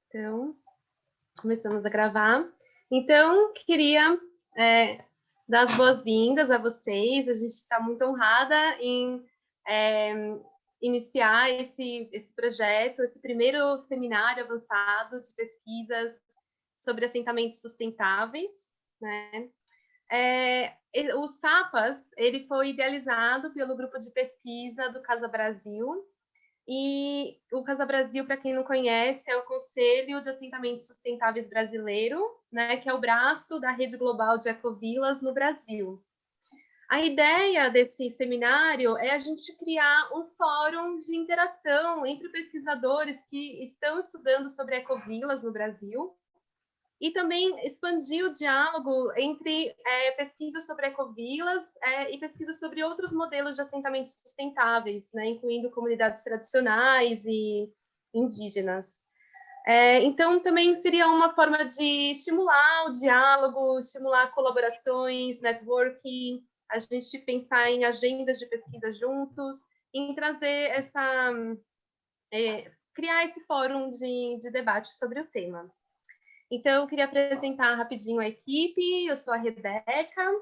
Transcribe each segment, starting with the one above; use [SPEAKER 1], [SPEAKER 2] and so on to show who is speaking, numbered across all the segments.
[SPEAKER 1] Então, começamos a gravar. Então, queria dar as boas-vindas a vocês. A gente está muito honrada em iniciar esse projeto, esse primeiro seminário avançado de pesquisas sobre assentamentos sustentáveis, né? O SAPAS, ele foi idealizado pelo grupo de pesquisa do Casa Brasil, e o Casa Brasil, para quem não conhece, é o Conselho de Assentamentos Sustentáveis Brasileiro, né, que é o braço da rede global de ecovilas no Brasil. A ideia desse seminário é a gente criar um fórum de interação entre pesquisadores que estão estudando sobre ecovilas no Brasil, e também expandir o diálogo entre pesquisas sobre ecovilas e pesquisas sobre outros modelos de assentamentos sustentáveis, né, incluindo comunidades tradicionais e indígenas. Então, também seria uma forma de estimular o diálogo, estimular colaborações, networking, a gente pensar em agendas de pesquisa juntos, em trazer criar esse fórum de debate sobre o tema. Então, eu queria apresentar rapidinho a equipe. Eu sou a Rebeca.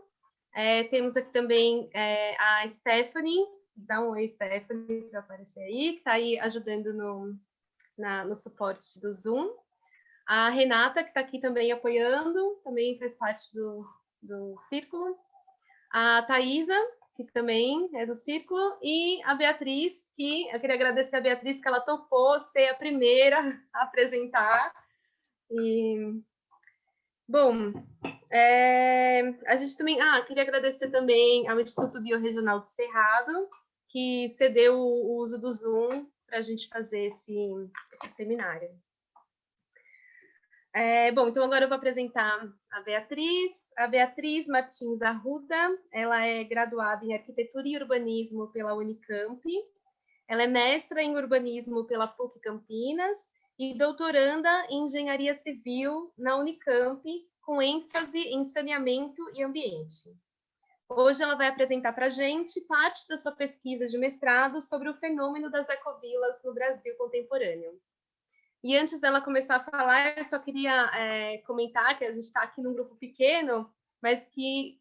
[SPEAKER 1] Temos aqui também a Stephanie. Dá um oi, Stephanie, para aparecer aí, que está aí ajudando no suporte do Zoom. A Renata, que está aqui também apoiando, também faz parte do Círculo. A Thaisa, que também é do Círculo. E a Beatriz, que eu queria agradecer a Beatriz, que ela topou ser a primeira a apresentar. Bom, a gente também... queria agradecer também ao Instituto Biorregional do Cerrado, que cedeu o uso do Zoom para a gente fazer esse seminário. Bom, então agora eu vou apresentar a Beatriz Martins Arruda. Ela é graduada em Arquitetura e Urbanismo pela Unicamp. Ela é mestra em Urbanismo pela PUC Campinas e doutoranda em Engenharia Civil na Unicamp, com ênfase em saneamento e ambiente. Hoje ela vai apresentar para a gente parte da sua pesquisa de mestrado sobre o fenômeno das ecovilas no Brasil contemporâneo. E antes dela começar a falar, eu só queria comentar que a gente está aqui num grupo pequeno, mas que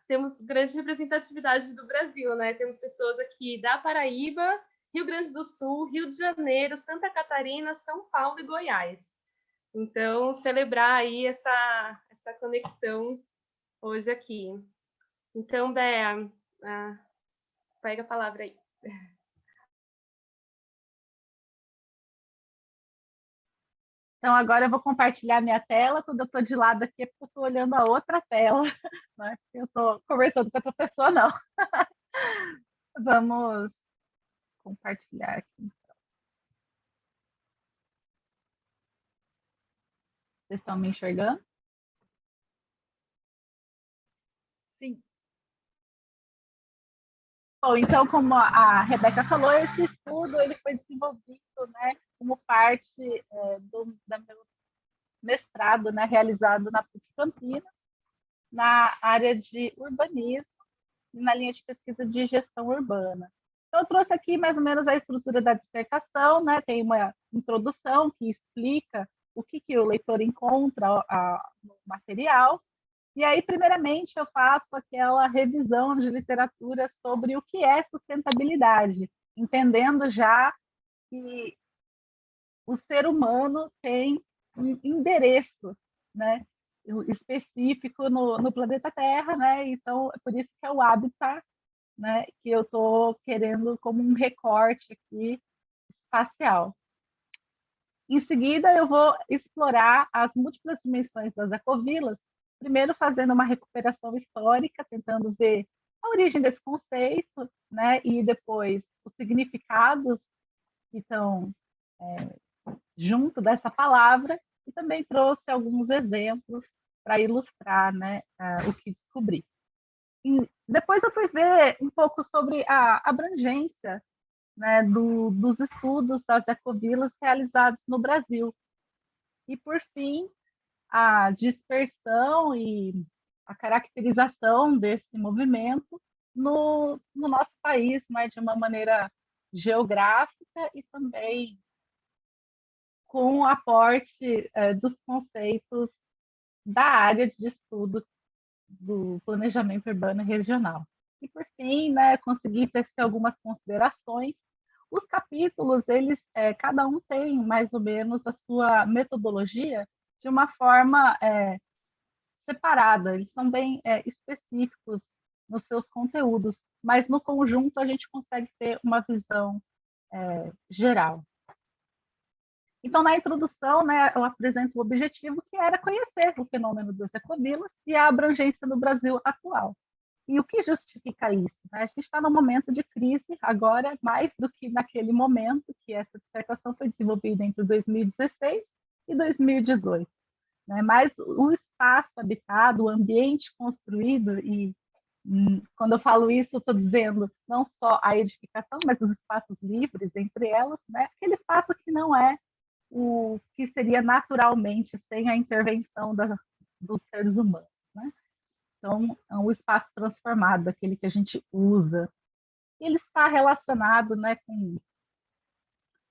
[SPEAKER 1] temos grande representatividade do Brasil, né? Temos pessoas aqui da Paraíba, Rio Grande do Sul, Rio de Janeiro, Santa Catarina, São Paulo e Goiás. Então, celebrar aí essa conexão hoje aqui. Então, Bea, pega a palavra aí.
[SPEAKER 2] Então, agora eu vou compartilhar minha tela. Quando eu estou de lado aqui, é porque eu estou olhando a outra tela. Não é porque eu estou conversando com outra pessoa, não. Vamos compartilhar aqui. Vocês estão me enxergando?
[SPEAKER 3] Sim.
[SPEAKER 2] Bom, então, como a Rebeca falou, esse estudo ele foi desenvolvido, né, como parte do meu mestrado, né, realizado na PUC Campinas, na área de urbanismo, na linha de pesquisa de gestão urbana. Então, eu trouxe aqui mais ou menos a estrutura da dissertação, né? Tem uma introdução que explica o que o leitor encontra no material, e aí, primeiramente, eu faço aquela revisão de literatura sobre o que é sustentabilidade, entendendo já que o ser humano tem um endereço, né, específico no planeta Terra, né? Então, é por isso que é o habitat, né, que eu estou querendo como um recorte aqui espacial. Em seguida, eu vou explorar as múltiplas dimensões das ecovilas, primeiro fazendo uma recuperação histórica, tentando ver a origem desse conceito, né, e depois os significados que estão junto dessa palavra, e também trouxe alguns exemplos para ilustrar, né, o que descobri. E depois eu fui ver um pouco sobre a abrangência, né, dos estudos das ecovilas realizados no Brasil. E, por fim, a dispersão e a caracterização desse movimento no nosso país, né, de uma maneira geográfica e também com o aporte dos conceitos da área de estudo do planejamento urbano e regional. E, por fim, né, consegui tecer algumas considerações. Os capítulos, eles, cada um tem mais ou menos a sua metodologia de uma forma separada, eles são bem específicos nos seus conteúdos, mas no conjunto a gente consegue ter uma visão geral. Então, na introdução, né, eu apresento o objetivo, que era conhecer o fenômeno das ecovilas e a abrangência no Brasil atual. E o que justifica isso? Né? A gente está num momento de crise agora, mais do que naquele momento, que essa dissertação foi desenvolvida entre 2016 e 2018. Né? Mas o espaço habitado, o ambiente construído, e quando eu falo isso, eu estou dizendo não só a edificação, mas os espaços livres entre elas, né? Aquele espaço que não é o que seria naturalmente sem a intervenção dos seres humanos. Né? Então, é um espaço transformado, aquele que a gente usa. Ele está relacionado, né, com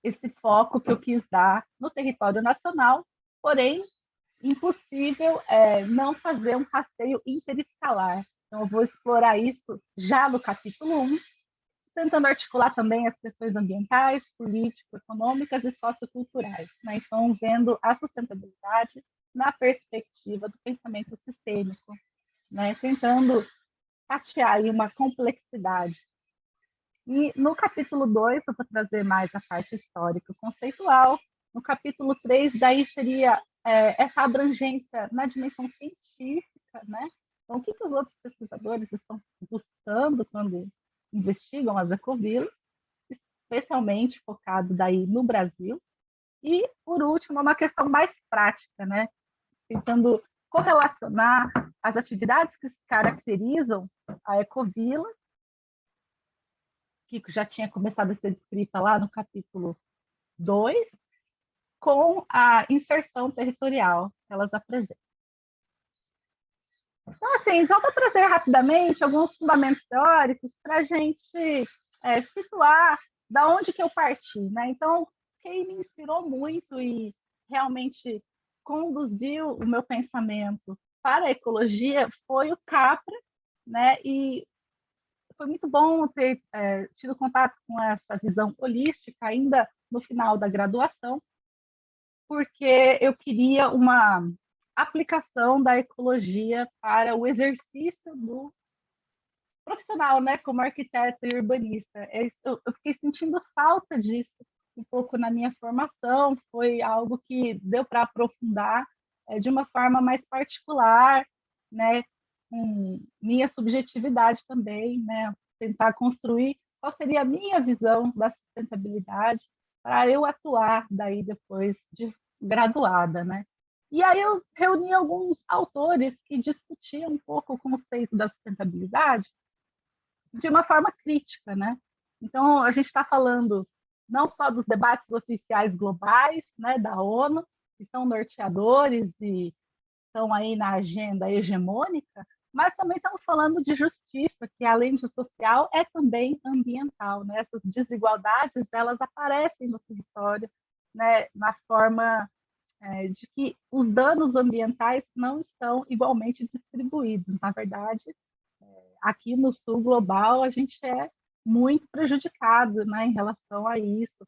[SPEAKER 2] esse foco que eu quis dar no território nacional, porém, impossível não fazer um passeio interescalar. Então, eu vou explorar isso já no capítulo 1, tentando articular também as questões ambientais, político-econômicas e socioculturais. Né? Então, vendo a sustentabilidade na perspectiva do pensamento sistêmico, né? Tentando tatear aí uma complexidade. E no capítulo 2, eu vou trazer mais a parte histórico-conceitual. No capítulo 3, daí seria essa abrangência na dimensão científica, né? Então, o que os outros pesquisadores estão buscando quando investigam as ecovilas, especialmente focado daí no Brasil. E, por último, uma questão mais prática, né? Tentando correlacionar as atividades que se caracterizam a ecovila, que já tinha começado a ser descrita lá no capítulo 2, com a inserção territorial que elas apresentam. Então, assim, só para trazer rapidamente alguns fundamentos teóricos para a gente situar da onde que eu parti. Né? Então, quem me inspirou muito e realmente conduziu o meu pensamento para a ecologia foi o Capra, né? E foi muito bom ter tido contato com essa visão holística ainda no final da graduação, porque eu queria uma aplicação da ecologia para o exercício do profissional, né, como arquiteto e urbanista. Eu fiquei sentindo falta disso um pouco na minha formação, foi algo que deu para aprofundar de uma forma mais particular, né, com minha subjetividade também, né, tentar construir qual seria a minha visão da sustentabilidade para eu atuar daí depois de graduada, né? E aí eu reuni alguns autores que discutiam um pouco o conceito da sustentabilidade de uma forma crítica, né? Então, a gente está falando não só dos debates oficiais globais, né, da ONU, que são norteadores e estão aí na agenda hegemônica, mas também estamos falando de justiça, que além de social, é também ambiental, né? Essas desigualdades, elas aparecem no território, né, na forma de que os danos ambientais não estão igualmente distribuídos. Na verdade, aqui no sul global, a gente é muito prejudicado, né, em relação a isso.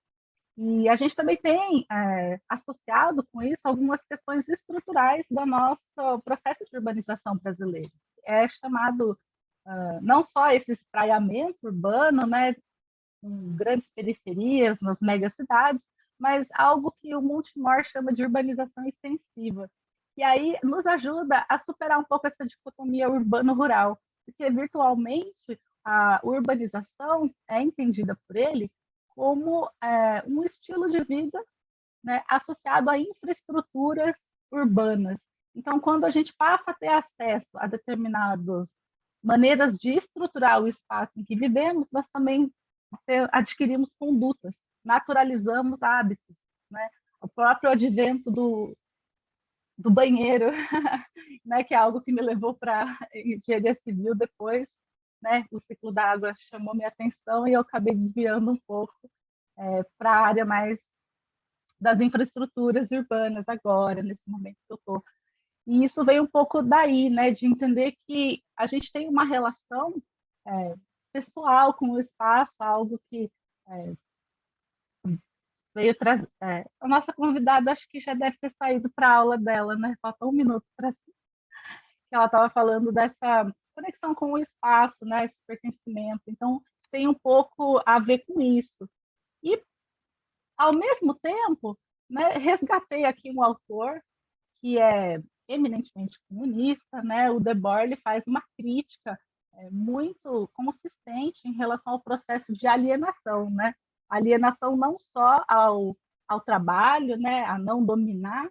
[SPEAKER 2] E a gente também tem associado com isso algumas questões estruturais do nosso processo de urbanização brasileiro. É chamado não só esse espraiamento urbano, né, em grandes periferias, nas megacidades, mas algo que o Multimor chama de urbanização extensiva. E aí nos ajuda a superar um pouco essa dicotomia urbano-rural, porque virtualmente a urbanização é entendida por ele como um estilo de vida, né, associado a infraestruturas urbanas. Então, quando a gente passa a ter acesso a determinadas maneiras de estruturar o espaço em que vivemos, nós também adquirimos condutas, naturalizamos hábitos. Né? O próprio advento do banheiro, né, que é algo que me levou para engenharia civil depois, né, o ciclo da água chamou minha atenção e eu acabei desviando um pouco para a área mais das infraestruturas urbanas agora, nesse momento que eu estou. E isso veio um pouco daí, né, de entender que a gente tem uma relação pessoal com o espaço, algo que veio trazer. A nossa convidada, acho que já deve ter saído para a aula dela, né? Falta um minuto para que ela estava falando dessa conexão com o espaço, né? Esse pertencimento. Então, tem um pouco a ver com isso. E, ao mesmo tempo, né, resgatei aqui um autor que é eminentemente comunista, né? O Debord, ele faz uma crítica muito consistente em relação ao processo de alienação, né? Alienação não só ao trabalho, né? A não dominar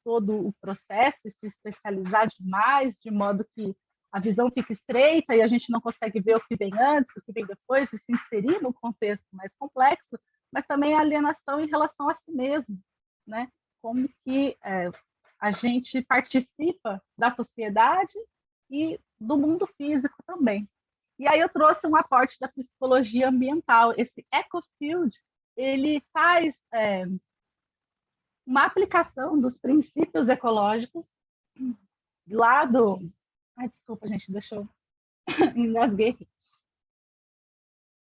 [SPEAKER 2] todo o processo e se especializar demais, de modo que a visão fica estreita e a gente não consegue ver o que vem antes, o que vem depois, e se inserir num contexto mais complexo, mas também a alienação em relação a si mesmo, né? Como que a gente participa da sociedade e do mundo físico também. E aí eu trouxe um aporte da psicologia ambiental. Esse ecofield, ele faz uma aplicação dos princípios ecológicos lá do... Ai, desculpa, gente, deixa eu engasguei aqui.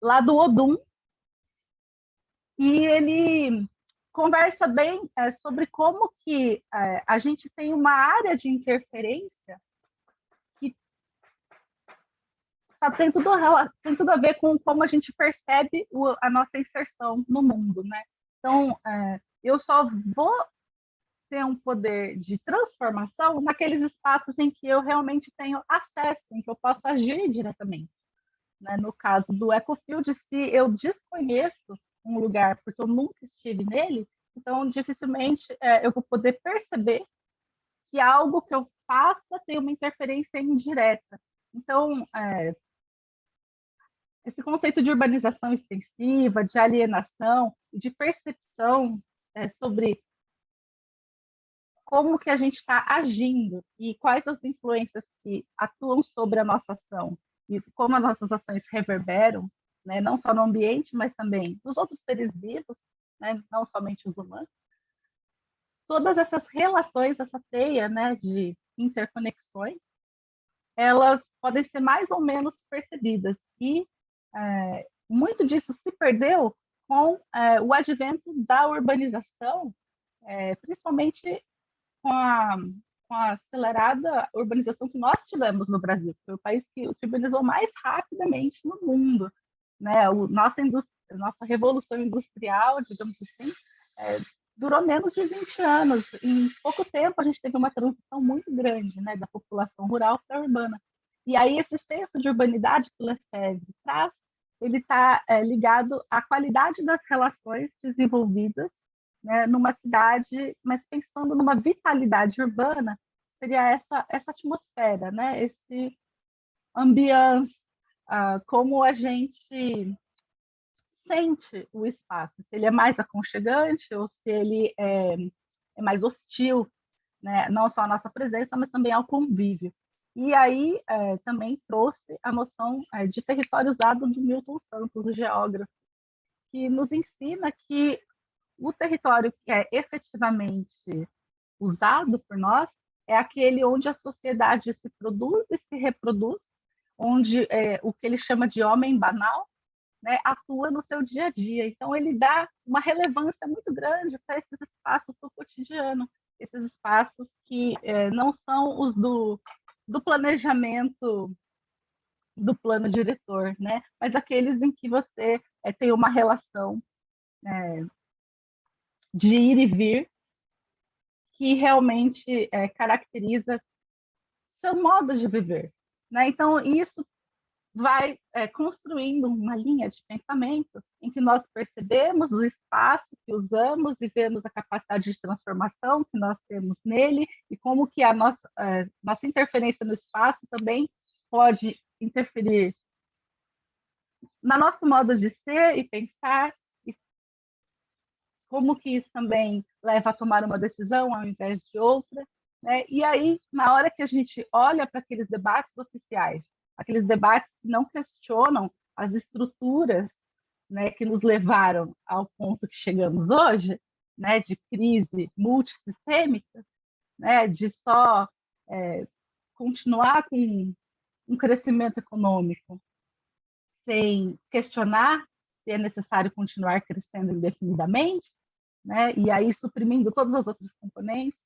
[SPEAKER 2] Lá do Odum, e ele conversa bem sobre como que a gente tem uma área de interferência que tem tudo a ver com como a gente percebe a nossa inserção no mundo, né? Então, eu só vou ter um poder de transformação naqueles espaços em que eu realmente tenho acesso, em que eu posso agir diretamente. Né? No caso do Ecofield, se eu desconheço um lugar porque eu nunca estive nele, então dificilmente eu vou poder perceber que algo que eu faça tem uma interferência indireta. Então, esse conceito de urbanização extensiva, de alienação, de percepção sobre como que a gente está agindo e quais as influências que atuam sobre a nossa ação e como as nossas ações reverberam, né, não só no ambiente, mas também nos outros seres vivos, né, não somente os humanos. Todas essas relações, essa teia, né, de interconexões, elas podem ser mais ou menos percebidas. E muito disso se perdeu com o advento da urbanização, principalmente com a acelerada urbanização que nós tivemos no Brasil. Foi o país que se urbanizou mais rapidamente no mundo. Né? Nossa revolução industrial, digamos assim, durou menos de 20 anos. Em pouco tempo, a gente teve uma transição muito grande, né, da população rural para a urbana. E aí, esse senso de urbanidade que o Lefebvre traz, ele está ligado à qualidade das relações desenvolvidas, né, numa cidade, mas pensando numa vitalidade urbana, seria essa atmosfera, né, esse ambiente, como a gente sente o espaço, se ele é mais aconchegante ou se ele é mais hostil, né, não só à nossa presença, mas também ao convívio. E aí também trouxe a noção de território usado do Milton Santos, o geógrafo, que nos ensina que o território que é efetivamente usado por nós é aquele onde a sociedade se produz e se reproduz, onde o que ele chama de homem banal, né, atua no seu dia a dia. Então, ele dá uma relevância muito grande para esses espaços do cotidiano, esses espaços que não são os do planejamento do plano diretor, né, mas aqueles em que você tem uma relação de ir e vir que realmente caracteriza seu modo de viver. Né? Então, isso vai construindo uma linha de pensamento em que nós percebemos o espaço que usamos e vemos a capacidade de transformação que nós temos nele e como que a nossa interferência no espaço também pode interferir no nosso modo de ser e pensar, e como que isso também leva a tomar uma decisão ao invés de outra. Né? E aí, na hora que a gente olha para aqueles debates oficiais, aqueles debates que não questionam as estruturas, né, que nos levaram ao ponto que chegamos hoje, né, de crise multissistêmica, né, de só continuar com um crescimento econômico sem questionar se é necessário continuar crescendo indefinidamente, né, e aí suprimindo todas as outras componentes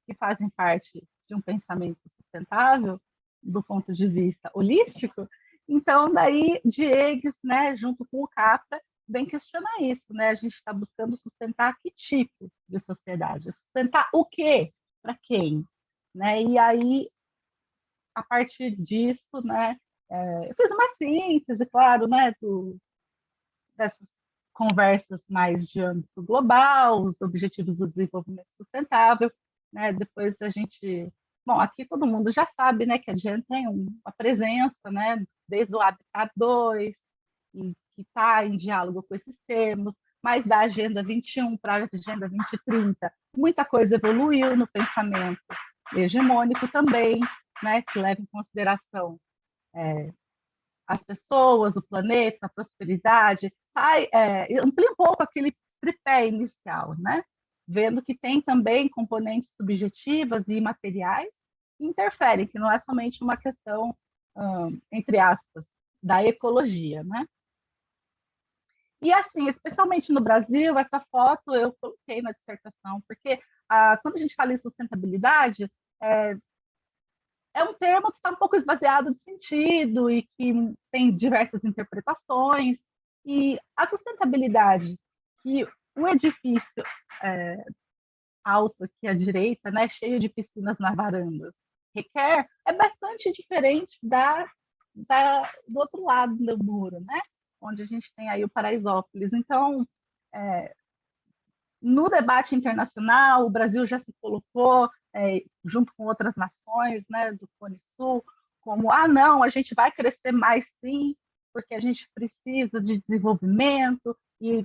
[SPEAKER 2] que fazem parte de um pensamento sustentável do ponto de vista holístico. Então, daí, Diegues, né, junto com o Capra, vem questionar isso, né? A gente está buscando sustentar que tipo de sociedade? Sustentar o quê? Para quem? Né? E aí, a partir disso, né, eu fiz uma síntese, claro, né, dessas conversas mais de âmbito global, os objetivos do desenvolvimento sustentável, né? Depois a gente, bom, aqui todo mundo já sabe, né, que a gente tem uma presença, né, desde o Habitat 2, e que está em diálogo com esses termos, mas da Agenda 21 para a Agenda 2030, muita coisa evoluiu no pensamento hegemônico também, né, que leva em consideração as pessoas, o planeta, a prosperidade, amplia um pouco aquele tripé inicial, né? Vendo que tem também componentes subjetivas e imateriais que interferem, que não é somente uma questão, entre aspas, da ecologia, né? E assim, especialmente no Brasil, essa foto eu coloquei na dissertação, porque quando a gente fala em sustentabilidade, é um termo que está um pouco esvaziado de sentido e que tem diversas interpretações. E a sustentabilidade que o edifício alto aqui à direita, né, cheio de piscinas na varanda, requer, é bastante diferente do outro lado do muro, né, onde a gente tem aí o Paraisópolis. Então, no debate internacional, o Brasil já se colocou, junto com outras nações, né, do Cone Sul, como, não, a gente vai crescer mais sim, porque a gente precisa de desenvolvimento, e,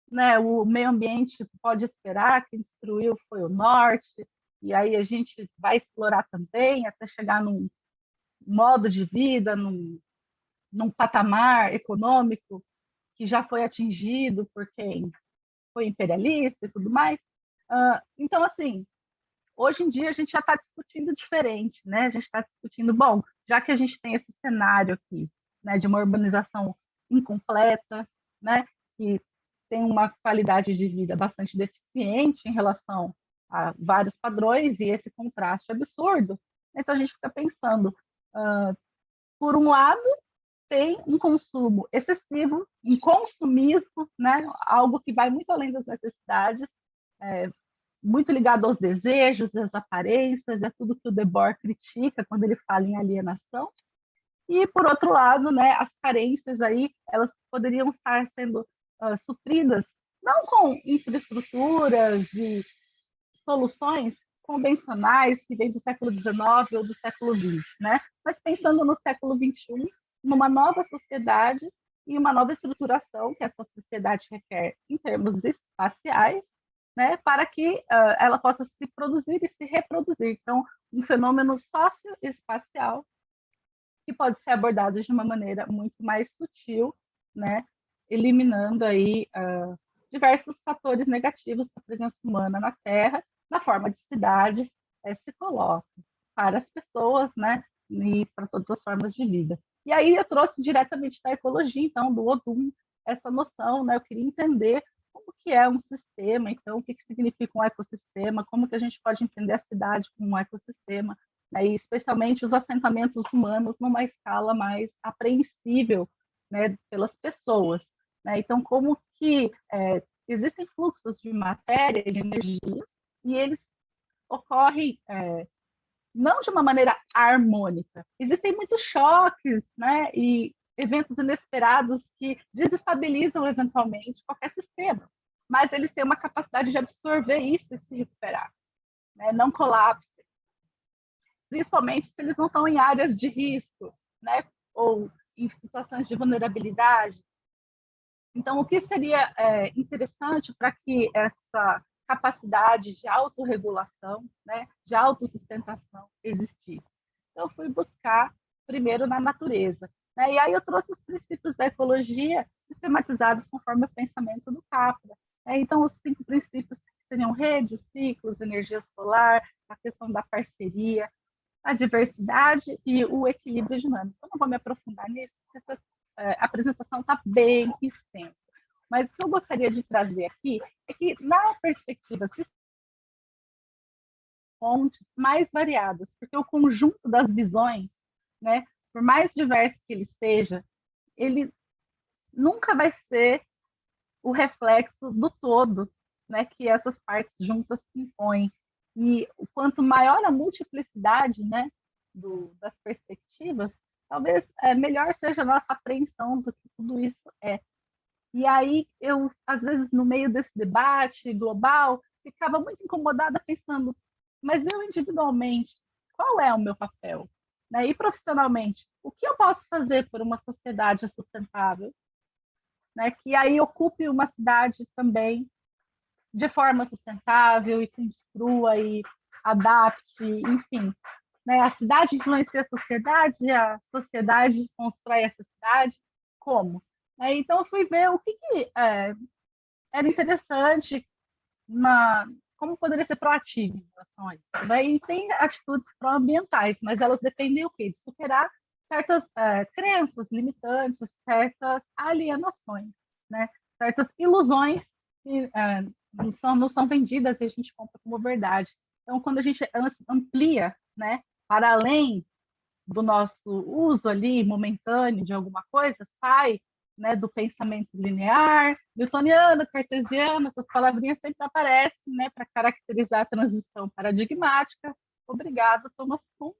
[SPEAKER 2] né, o meio ambiente pode esperar, quem destruiu foi o norte, e aí a gente vai explorar também, até chegar num modo de vida, num patamar econômico que já foi atingido por quem foi imperialista e tudo mais. Então, assim, hoje em dia a gente já está discutindo diferente, né? A gente está discutindo, bom, já que a gente tem esse cenário aqui, né, de uma urbanização incompleta, né, que tem uma qualidade de vida bastante deficiente em relação a vários padrões e esse contraste absurdo. Então a gente fica pensando, por um lado, tem um consumo excessivo, um consumismo, né? Algo que vai muito além das necessidades, muito ligado aos desejos, às aparências, é tudo que o Debord critica quando ele fala em alienação. E, por outro lado, né, as carências aí, elas poderiam estar sendo supridas não com infraestruturas e soluções convencionais que vêm do século XIX ou do século XX, né? Mas pensando no século XXI, numa nova sociedade e uma nova estruturação que essa sociedade requer em termos espaciais, né, para que ela possa se produzir e se reproduzir. Então, um fenômeno socioespacial que pode ser abordado de uma maneira muito mais sutil, né, eliminando aí diversos fatores negativos da presença humana na Terra, na forma de cidades se coloca para as pessoas, né, e para todas as formas de vida. E aí eu trouxe diretamente da ecologia, então, do Odum, essa noção, né, eu queria entender como que é um sistema, então, o que significa um ecossistema, como que a gente pode entender a cidade como um ecossistema, né, e especialmente os assentamentos humanos numa escala mais apreensível, né, pelas pessoas. Né? Então, como que existem fluxos de matéria e de energia, e eles ocorrem não de uma maneira harmônica. Existem muitos choques, né, e eventos inesperados que desestabilizam eventualmente qualquer sistema, mas eles têm uma capacidade de absorver isso e se recuperar, né, não colapse, principalmente se eles não estão em áreas de risco, né, ou em situações de vulnerabilidade. Então, o que seria interessante para que essa capacidade de autorregulação, né, de autossustentação existisse? Então, eu fui buscar primeiro na natureza. Né? E aí eu trouxe os princípios da ecologia sistematizados conforme o pensamento do Capra. Então, os 5 princípios seriam rede, ciclos, energia solar, a questão da parceria, a diversidade e o equilíbrio dinâmico. Eu não vou me aprofundar nisso, porque essa apresentação está bem extensa. Mas o que eu gostaria de trazer aqui é que, na perspectiva fontes mais variadas, porque o conjunto das visões, né, por mais diverso que ele seja, ele nunca vai ser o reflexo do todo, né, que essas partes juntas compõem. E quanto maior a multiplicidade, né, das perspectivas, talvez melhor seja a nossa apreensão do que tudo isso é. E aí eu, às vezes, no meio desse debate global, ficava muito incomodada pensando, mas eu individualmente, qual é o meu papel? Né? E profissionalmente, o que eu posso fazer por uma sociedade sustentável? Né? Que aí ocupe uma cidade também de forma sustentável e construa e adapte, enfim. Né? A cidade influencia a sociedade constrói essa cidade. Como? Então, eu fui ver o que era interessante, como poderia ser proativo em relação a isso. E tem atitudes pró-ambientais, mas elas dependem o quê? De superar certas crenças limitantes, certas alienações, né? Certas ilusões que não são vendidas e a gente compra como verdade. Então, quando a gente amplia, né, para além do nosso uso ali momentâneo de alguma coisa, sai, né, do pensamento linear, newtoniano, cartesiano, essas palavrinhas sempre aparecem, né, para caracterizar a transição paradigmática. Obrigado, Thomas Kuhn.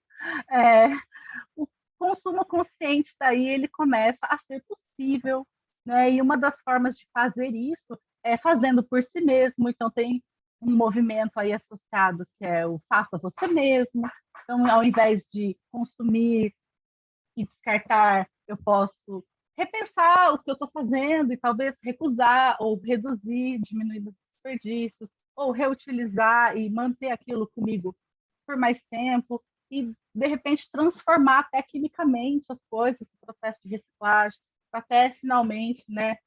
[SPEAKER 2] O consumo consciente daí ele começa a ser possível, né? E uma das formas de fazer isso é fazendo por si mesmo. Então tem um movimento aí associado que é o faça você mesmo. Então, ao invés de consumir e descartar, eu posso repensar o que eu estou fazendo e talvez recusar ou reduzir, diminuir os desperdícios, ou reutilizar e manter aquilo comigo por mais tempo e, de repente, transformar até quimicamente as coisas, o processo de reciclagem, até finalmente, né,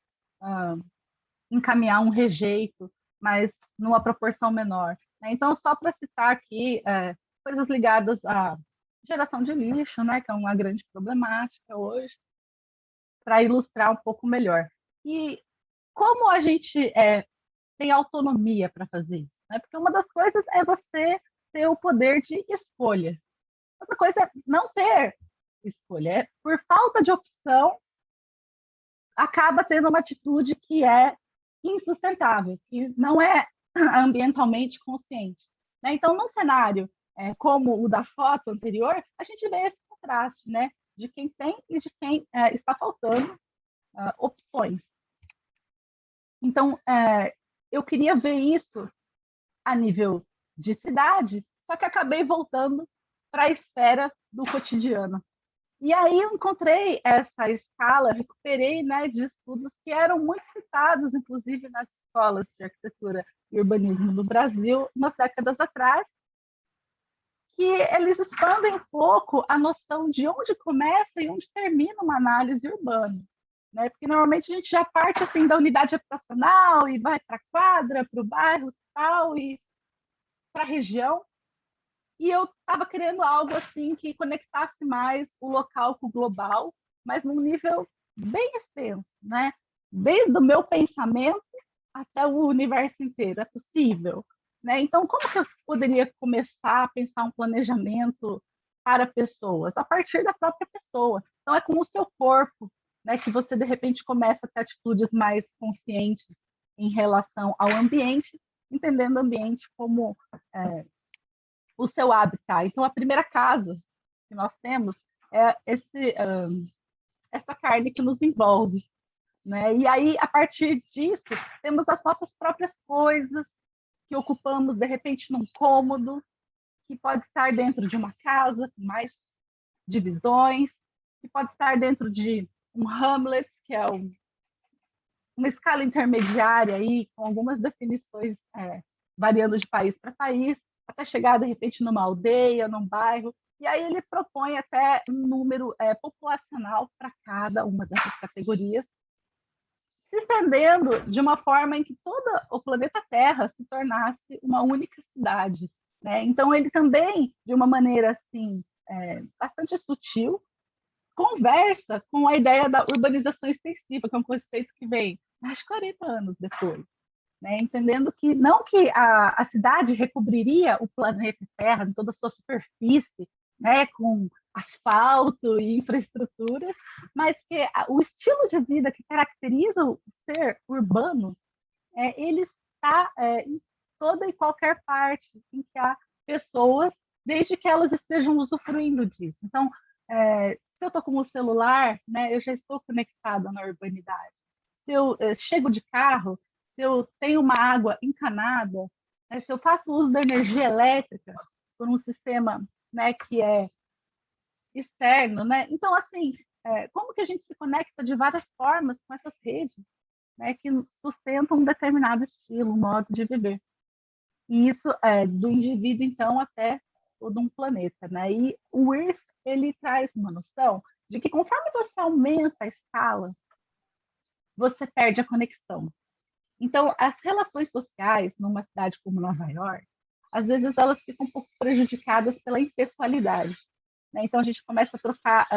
[SPEAKER 2] encaminhar um rejeito, mas numa proporção menor. Então, só para citar aqui coisas ligadas à geração de lixo, né, que é uma grande problemática hoje, para ilustrar um pouco melhor. E como a gente tem autonomia para fazer isso? Né? Porque uma das coisas é você ter o poder de escolha. Outra coisa é não ter escolha. Por falta de opção, acaba tendo uma atitude que é insustentável, que não é ambientalmente consciente. Né? Então, num cenário como o da foto anterior, a gente vê esse contraste, né? De quem tem e de quem está faltando opções. Então, eu queria ver isso a nível de cidade, só que acabei voltando para a esfera do cotidiano. E aí eu encontrei essa escala, recuperei, né, de estudos que eram muito citados, inclusive nas escolas de arquitetura e urbanismo do Brasil, umas décadas atrás, que eles expandem um pouco a noção de onde começa e onde termina uma análise urbana. Né? Porque normalmente a gente já parte assim, da unidade habitacional e vai para a quadra, para o bairro tal, e para a região. E eu estava querendo algo assim que conectasse mais o local com o global, mas num nível bem extenso, né? Desde o meu pensamento até o universo inteiro. É possível. Né? Então, como que eu poderia começar a pensar um planejamento para pessoas? A partir da própria pessoa. Então, é com o seu corpo, né, que você, de repente, começa a ter atitudes mais conscientes em relação ao ambiente, entendendo o ambiente como o seu habitat. Então, a primeira casa que nós temos é essa carne que nos envolve. Né? E aí, a partir disso, temos as nossas próprias coisas, que ocupamos, de repente, num cômodo, que pode estar dentro de uma casa, com mais divisões, que pode estar dentro de um hamlet, que é uma escala intermediária, aí, com algumas definições variando de país para país, até chegar, de repente, numa aldeia, num bairro. E aí ele propõe até um número populacional para cada uma dessas categorias, se estendendo de uma forma em que todo o planeta Terra se tornasse uma única cidade, né? Então, ele também, de uma maneira assim, bastante sutil, conversa com a ideia da urbanização extensiva, que é um conceito que vem mais de 40 anos depois, né? Entendendo que não que a cidade recobriria o planeta Terra em toda a sua superfície, né, com asfalto e infraestruturas, mas que o estilo de vida que caracteriza o ser urbano, ele está em toda e qualquer parte em que há pessoas, desde que elas estejam usufruindo disso. Então, se eu estou com o celular, né, eu já estou conectada na urbanidade. Se eu chego de carro, se eu tenho uma água encanada, né, se eu faço uso da energia elétrica por um sistema, né, que é externo, né? Então, assim, como que a gente se conecta de várias formas com essas redes, né, que sustentam um determinado estilo, um modo de viver? E isso é do indivíduo, então, até todo um planeta, né? E o Earth, ele traz uma noção de que conforme você aumenta a escala, você perde a conexão. Então, as relações sociais numa cidade como Nova York, às vezes elas ficam um pouco prejudicadas pela impessoalidade, né? Então, a gente começa a trocar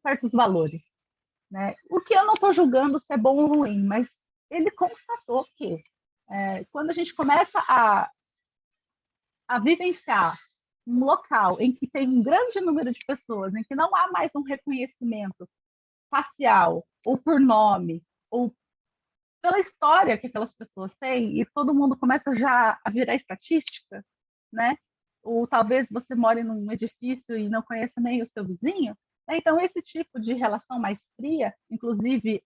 [SPEAKER 2] certos valores, né? O que eu não estou julgando se é bom ou ruim, mas ele constatou que quando a gente começa a vivenciar um local em que tem um grande número de pessoas, em que não há mais um reconhecimento facial, ou por nome, ou pela história que aquelas pessoas têm, e todo mundo começa já a virar estatística, né? Ou talvez você more num edifício e não conheça nem o seu vizinho, né? Então, esse tipo de relação mais fria, inclusive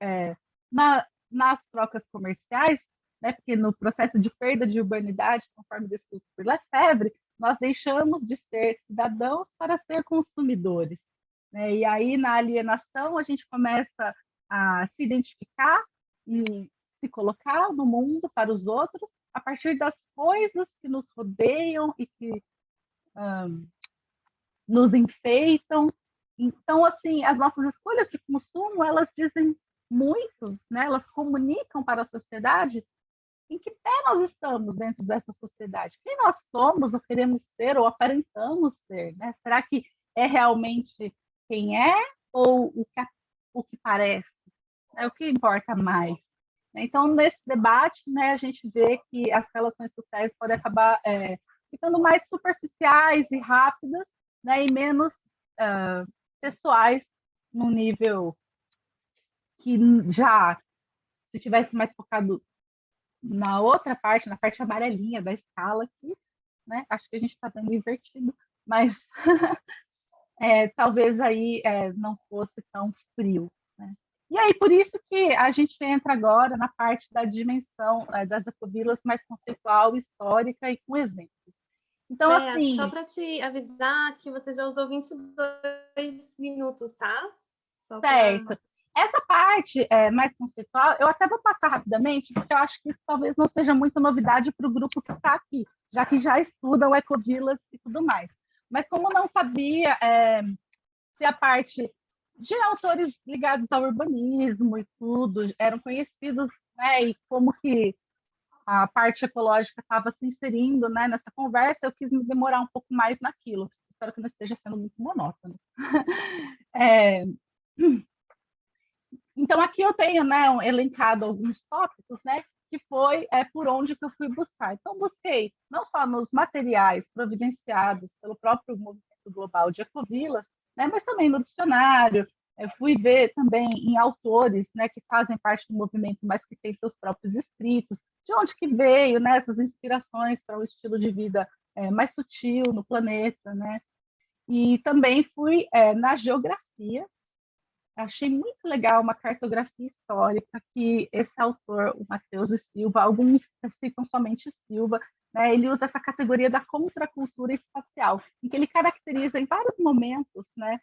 [SPEAKER 2] nas trocas comerciais, né? Porque no processo de perda de urbanidade, conforme descrito por Lefebvre, nós deixamos de ser cidadãos para ser consumidores, né? E aí, na alienação, a gente começa a se identificar e se colocar no mundo para os outros a partir das coisas que nos rodeiam e que nos enfeitam. Então, assim, as nossas escolhas de consumo, elas dizem muito, né? Elas comunicam para a sociedade em que pé nós estamos dentro dessa sociedade. Quem nós somos, ou queremos ser, ou aparentamos ser, né? Será que é realmente quem é, ou o que parece? É o que importa mais. Então, nesse debate, né, a gente vê que as relações sociais podem acabar ficando mais superficiais e rápidas, né, e menos pessoais, num nível que já, se tivesse mais focado na outra parte, na parte amarelinha da escala, que, né, acho que a gente está dando invertido, mas talvez aí não fosse tão frio, né? E aí, por isso que a gente entra agora na parte da dimensão das ecovilas mais conceitual, histórica e com exemplos. Então,
[SPEAKER 1] Bea,
[SPEAKER 2] assim,
[SPEAKER 1] só para te avisar que você já usou 22 minutos, tá? Só para...
[SPEAKER 2] certo. Essa parte mais conceitual, eu até vou passar rapidamente, porque eu acho que isso talvez não seja muito novidade para o grupo que está aqui, já que já estudam ecovilas e tudo mais. Mas como não sabia se a parte de autores ligados ao urbanismo e tudo eram conhecidos, né, e como que a parte ecológica estava se inserindo, né, nessa conversa, eu quis me demorar um pouco mais naquilo. Espero que não esteja sendo muito monótono. Então, aqui eu tenho, né, elencado alguns tópicos, né, que foi por onde que eu fui buscar. Então, busquei não só nos materiais providenciados pelo próprio Movimento Global de Ecovilas, né, mas também no dicionário. Eu fui ver também em autores, né, que fazem parte do movimento, mas que têm seus próprios escritos, de onde que veio, né, essas inspirações para o estilo de vida mais sutil no planeta, né? E também fui na geografia. Achei muito legal uma cartografia histórica que esse autor, o Matheus e Silva, alguns citam somente Silva, né, ele usa essa categoria da contracultura espacial, em que ele caracteriza em vários momentos, né,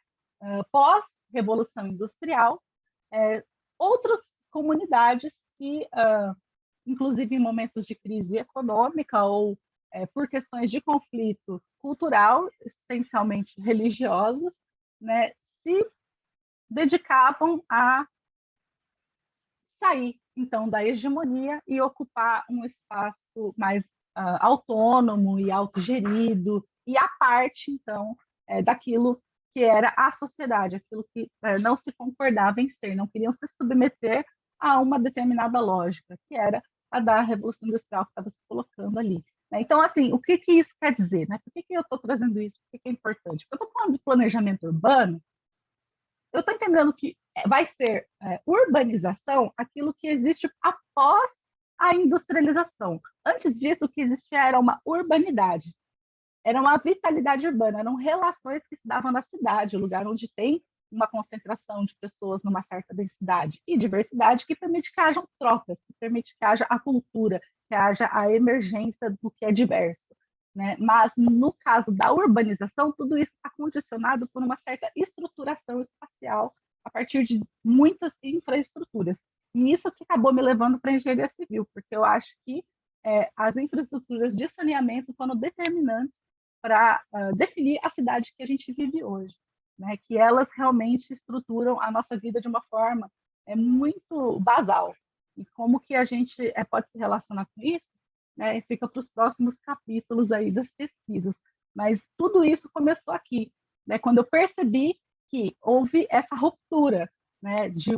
[SPEAKER 2] pós-revolução industrial, outras comunidades que, inclusive em momentos de crise econômica ou por questões de conflito cultural, essencialmente religiosos, né, se dedicavam a sair, então, da hegemonia e ocupar um espaço mais autônomo e autogerido, e a parte, então, daquilo que era a sociedade, aquilo que não se concordava em ser, não queriam se submeter a uma determinada lógica, que era a da Revolução Industrial que estava se colocando ali. Né? Então, assim, o que isso quer dizer? Né? Por que eu estou trazendo isso? Por que é importante? Porque eu estou falando de planejamento urbano, eu estou entendendo que vai ser urbanização aquilo que existe após a industrialização. Antes disso, o que existia era uma urbanidade, era uma vitalidade urbana, eram relações que se davam na cidade, o lugar onde tem uma concentração de pessoas numa certa densidade e diversidade que permite que hajam trocas, que permite que haja a cultura, que haja a emergência do que é diverso. Né? Mas, no caso da urbanização, tudo isso está condicionado por uma certa estruturação espacial a partir de muitas infraestruturas. E isso que acabou me levando para a engenharia civil, porque eu acho que as infraestruturas de saneamento foram determinantes para definir a cidade que a gente vive hoje, né? Que elas realmente estruturam a nossa vida de uma forma muito basal. E como que a gente pode se relacionar com isso? Né, fica para os próximos capítulos aí das pesquisas. Mas tudo isso começou aqui, né, quando eu percebi que houve essa ruptura, né, de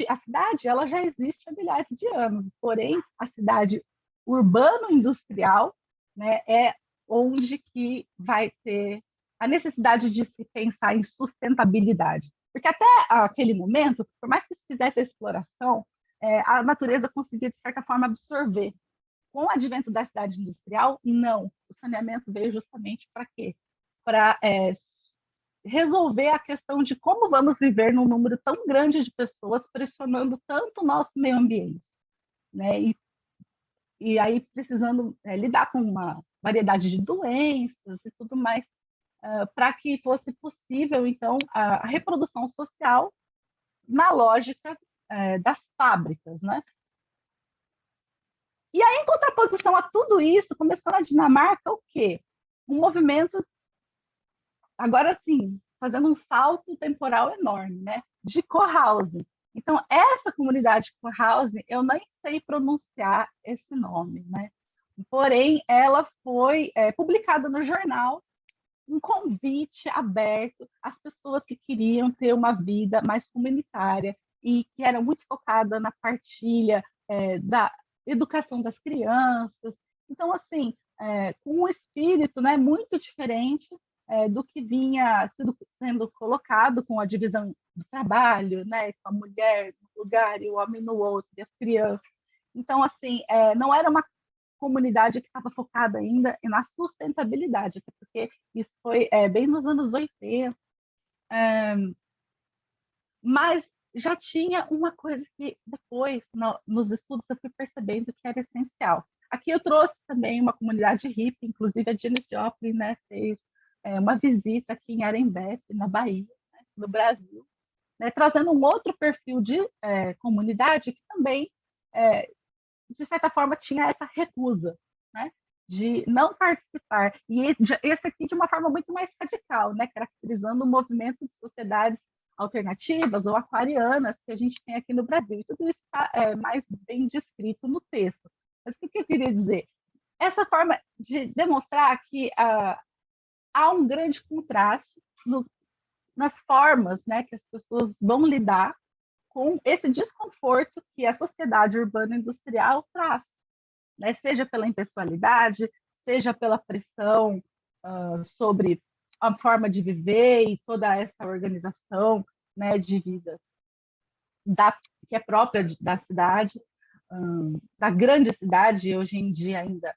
[SPEAKER 2] a cidade ela já existe há milhares de anos, porém a cidade urbano-industrial, né, é onde que vai ter a necessidade de se pensar em sustentabilidade. Porque até aquele momento, por mais que se fizesse a exploração, a natureza conseguia, de certa forma, absorver. Com o advento da cidade industrial, não. O saneamento veio justamente para quê? Para resolver a questão de como vamos viver num número tão grande de pessoas, pressionando tanto o nosso meio ambiente. Né? E aí precisando lidar com uma variedade de doenças e tudo mais, para que fosse possível, então, a reprodução social na lógica das fábricas, né? E aí, em contraposição a tudo isso, começou na Dinamarca o quê? Um movimento, agora sim, fazendo um salto temporal enorme, né? De co-housing. Então, essa comunidade co-housing, eu nem sei pronunciar esse nome, né? Porém, ela foi publicada no jornal um convite aberto às pessoas que queriam ter uma vida mais comunitária e que era muito focada na partilha da educação das crianças. Então, assim, com um espírito, né, muito diferente do que vinha sendo colocado com a divisão do trabalho, né, com a mulher no lugar e o homem no outro, e as crianças. Então, assim, não era uma comunidade que estava focada ainda na sustentabilidade, porque isso foi bem nos anos 80, mas já tinha uma coisa que depois, nos estudos, eu fui percebendo que era essencial. Aqui eu trouxe também uma comunidade hippie, inclusive a Janis Joplin, né, fez uma visita aqui em Arembepe, na Bahia, né, no Brasil, né, trazendo um outro perfil de comunidade que também, de certa forma, tinha essa recusa, né, de não participar. E esse aqui de uma forma muito mais radical, né, caracterizando o movimento de sociedades alternativas ou aquarianas que a gente tem aqui no Brasil. E tudo isso está mais bem descrito no texto. Mas o que eu queria dizer? Essa forma de demonstrar que há um grande contraste nas formas, né, que as pessoas vão lidar com esse desconforto que a sociedade urbana industrial traz, né? Seja pela impessoalidade, seja pela pressão sobre a forma de viver e toda essa organização, né, de vida que é própria da cidade, da grande cidade, hoje em dia ainda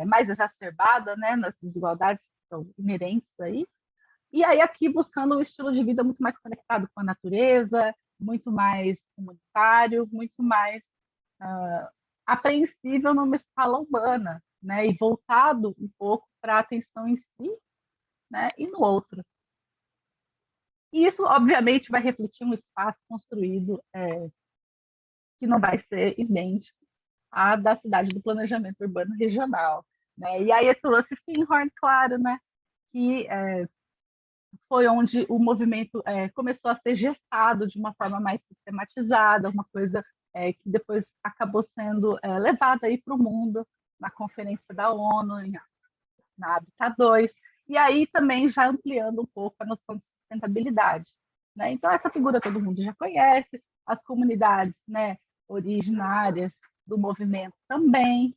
[SPEAKER 2] mais exacerbada, né, nas desigualdades que são inerentes aí. E aí aqui buscando um estilo de vida muito mais conectado com a natureza, muito mais comunitário, muito mais apreensível numa escala humana, né? E voltado um pouco para a atenção em si, né? E no outro. E isso, obviamente, vai refletir um espaço construído que não vai ser idêntico à da cidade do planejamento urbano regional, né? E aí eu trouxe Findhorn, claro, né? Que foi onde o movimento começou a ser gestado de uma forma mais sistematizada, uma coisa que depois acabou sendo levada aí para o mundo, na Conferência da ONU, na Habitat 2, e aí também já ampliando um pouco a noção de sustentabilidade. Né? Então, essa figura todo mundo já conhece, as comunidades, né, originárias do movimento também,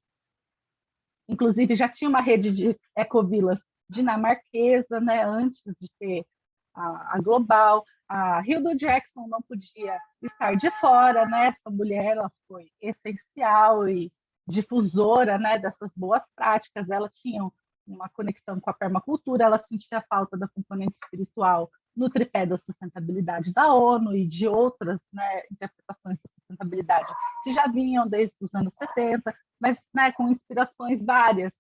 [SPEAKER 2] inclusive já tinha uma rede de ecovilas dinamarquesa, né, antes de ter a global. A Hilda Jackson não podia estar de fora, né? Essa mulher ela foi essencial e difusora, né, dessas boas práticas. Ela tinha uma conexão com a permacultura, ela sentia a falta da componente espiritual no tripé da sustentabilidade da ONU e de outras, né, interpretações da sustentabilidade que já vinham desde os anos 70, mas, né, com inspirações várias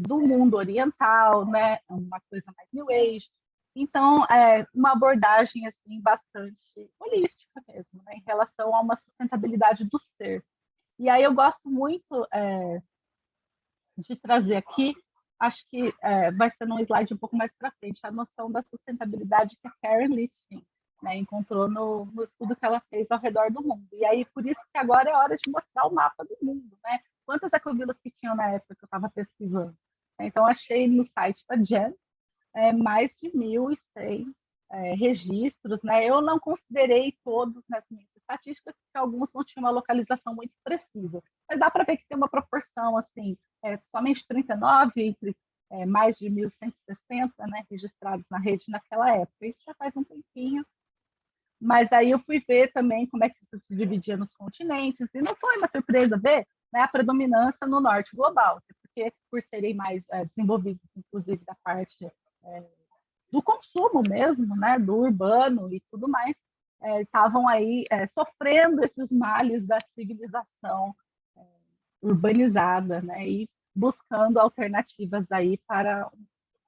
[SPEAKER 2] do mundo oriental, né, uma coisa mais New Age. Então, uma abordagem assim bastante holística mesmo, né, em relação a uma sustentabilidade do ser. E aí eu gosto muito de trazer aqui, acho que vai ser num slide um pouco mais para frente, a noção da sustentabilidade que a Karen Lichting, né, encontrou no estudo que ela fez ao redor do mundo. E aí, por isso que agora é hora de mostrar o mapa do mundo, né? Quantas ecovilas que tinham na época que eu estava pesquisando. Então, achei no site da GEM mais de 1.100 registros, né? Eu não considerei todos nas minhas estatísticas, porque alguns não tinham uma localização muito precisa. Mas dá para ver que tem uma proporção, assim, somente 39 entre mais de 1.160, né, registrados na rede naquela época. Isso já faz um tempinho. Mas aí eu fui ver também como é que isso se dividia nos continentes, e não foi uma surpresa ver, né, a predominância no norte global, porque por serem mais desenvolvidos, inclusive da parte do consumo mesmo, né, do urbano e tudo mais, estavam aí sofrendo esses males da civilização urbanizada, né, e buscando alternativas aí para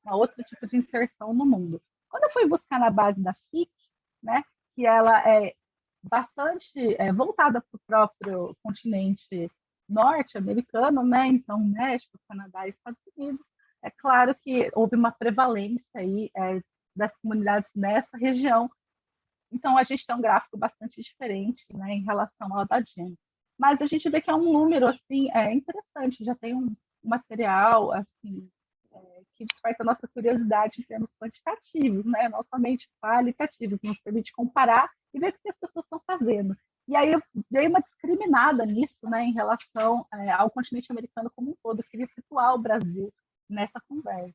[SPEAKER 2] uma outro tipo de inserção no mundo. Quando eu fui buscar na base da FIC, né, que ela é bastante voltada para o próprio continente norte-americano, né, então México, Canadá e Estados Unidos, é claro que houve uma prevalência aí das comunidades nessa região. Então, a gente tem um gráfico bastante diferente, né, em relação ao da Jen. Mas a gente vê que é um número assim, interessante, já tem um material assim, que desperta a nossa curiosidade em termos quantitativos, né, não somente qualitativos, nos permite comparar e ver o que as pessoas estão fazendo. E aí eu dei uma discriminada nisso, né, em relação ao continente americano como um todo, queria situar o Brasil nessa conversa.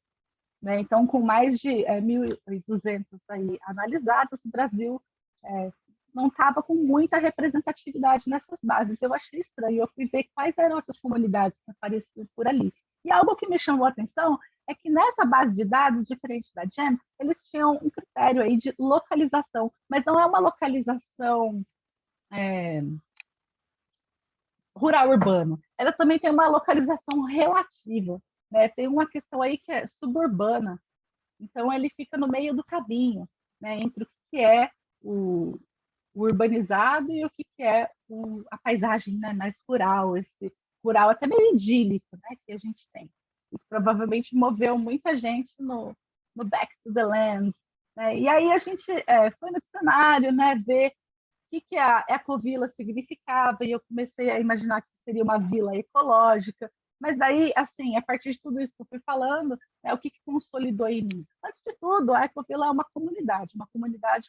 [SPEAKER 2] Né? Então, com mais de 1.200 aí analisados, o Brasil não estava com muita representatividade nessas bases. Eu achei estranho, eu fui ver quais eram essas comunidades que apareciam por ali. E algo que me chamou a atenção é que nessa base de dados, diferente da GEM, eles tinham um critério aí de localização, mas não é uma localização rural-urbano. Ela também tem uma localização relativa, né? Tem uma questão aí que é suburbana. Então, ele fica no meio do caminho, né, entre o que é o urbanizado e o que é a paisagem, né, mais rural, esse rural até meio idílico, né, que a gente tem. E provavelmente moveu muita gente no Back to the Land. Né? E aí a gente foi no dicionário, né, ver o que a ecovila significava, e eu comecei a imaginar que seria uma vila ecológica. Mas daí, assim, a partir de tudo isso que eu fui falando, o que consolidou em mim? Antes de tudo, a ecovila é uma comunidade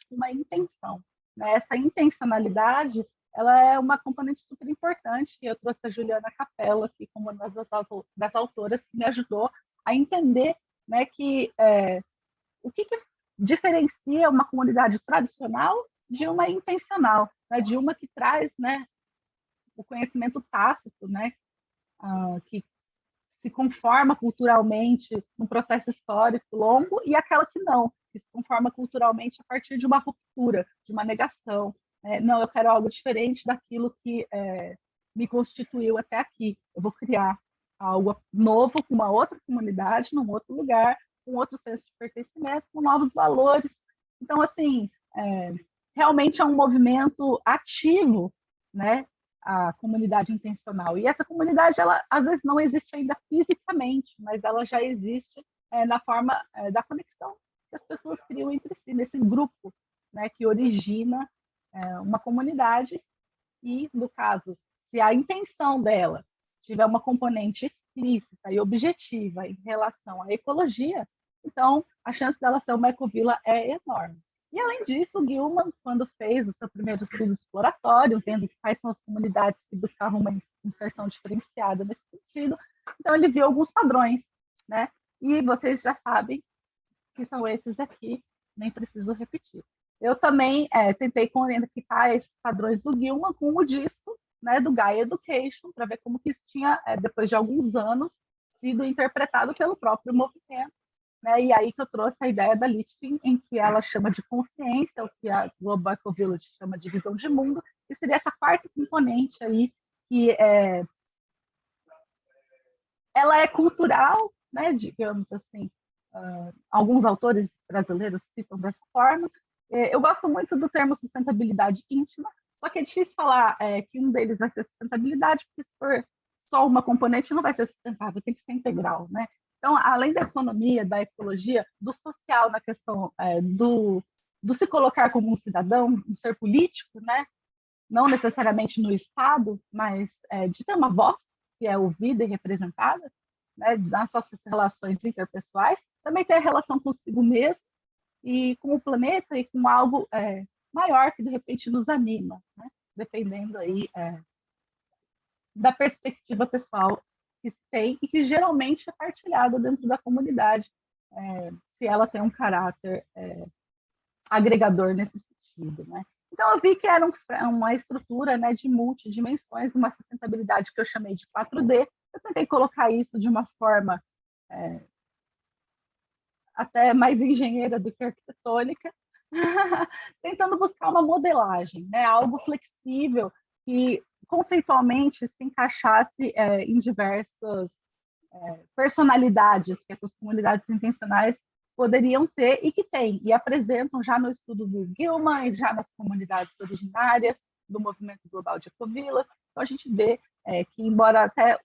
[SPEAKER 2] com uma intenção. Né? Essa intencionalidade, ela é uma componente super importante, e eu trouxe a Juliana Capello aqui como uma das autoras que me ajudou a entender, né, que o que diferencia uma comunidade tradicional de uma intencional, né, de uma que traz, né, o conhecimento tácito, né, que se conforma culturalmente num processo histórico longo, e aquela que não, que se conforma culturalmente a partir de uma ruptura, de uma negação. Não, eu quero algo diferente daquilo que me constituiu até aqui. Eu vou criar algo novo com uma outra comunidade, num outro lugar, com outro senso de pertencimento, com novos valores. Então, assim, realmente é um movimento ativo, né? A comunidade intencional. E essa comunidade, ela às vezes não existe ainda fisicamente, mas ela já existe na forma da conexão que as pessoas criam entre si, nesse grupo, né, que origina uma comunidade. E, no caso, se a intenção dela tiver uma componente explícita e objetiva em relação à ecologia, então a chance dela ser uma ecovila é enorme. E, além disso, o Gilman, quando fez o seu primeiro estudo exploratório, vendo quais são as comunidades que buscavam uma inserção diferenciada nesse sentido, então ele viu alguns padrões, né? E vocês já sabem que são esses aqui, nem preciso repetir. Eu também tentei conectar esses padrões do Gilman com o disco, né, do Gaia Education, para ver como que isso tinha, depois de alguns anos, sido interpretado pelo próprio movimento. Né? E aí que eu trouxe a ideia da Litvin, em que ela chama de consciência, o que a Global Ecovillage chama de visão de mundo, e seria essa quarta componente aí, que ela é cultural, né, digamos assim, alguns autores brasileiros citam dessa forma. Eu gosto muito do termo sustentabilidade íntima, só que é difícil falar que um deles vai ser sustentabilidade, porque se for só uma componente não vai ser sustentável, tem que ser integral, né? Então, além da economia, da ecologia, do social na questão do se colocar como um cidadão, um ser político, né? Não necessariamente no Estado, mas de ter uma voz que é ouvida e representada, né? Nas suas relações interpessoais, também ter a relação consigo mesmo e com o planeta e com algo maior que de repente nos anima, né? Dependendo aí da perspectiva pessoal que se tem e que geralmente é partilhada dentro da comunidade, se ela tem um caráter agregador nesse sentido, né? Então eu vi que era uma estrutura, né, de multidimensões, uma sustentabilidade que eu chamei de 4D. Eu tentei colocar isso de uma forma até mais engenheira do que arquitetônica, tentando buscar uma modelagem, né? Algo flexível que conceitualmente se encaixasse em diversas personalidades que essas comunidades intencionais poderiam ter e que têm, e apresentam já no estudo do Gilman e já nas comunidades originárias do movimento global de ecovilas. Então a gente vê que, embora até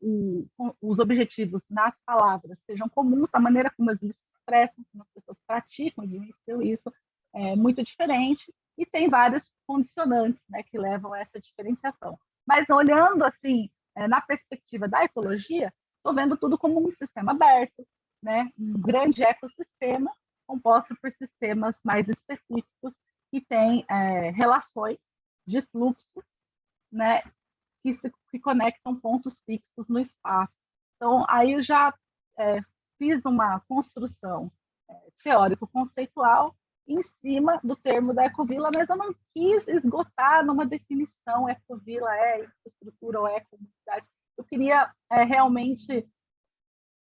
[SPEAKER 2] os objetivos nas palavras sejam comuns, a maneira como eles se expressam, como as pessoas praticam e vivenciam isso é muito diferente, e tem vários condicionantes, né, que levam a essa diferenciação. Mas olhando assim, na perspectiva da ecologia, estou vendo tudo como um sistema aberto, né, um grande ecossistema composto por sistemas mais específicos que têm relações de fluxos, né, que conectam pontos fixos no espaço. Então, aí eu já fiz uma construção teórico-conceitual em cima do termo da ecovila, mas eu não quis esgotar numa definição ecovila infraestrutura ou comunidade. Eu queria realmente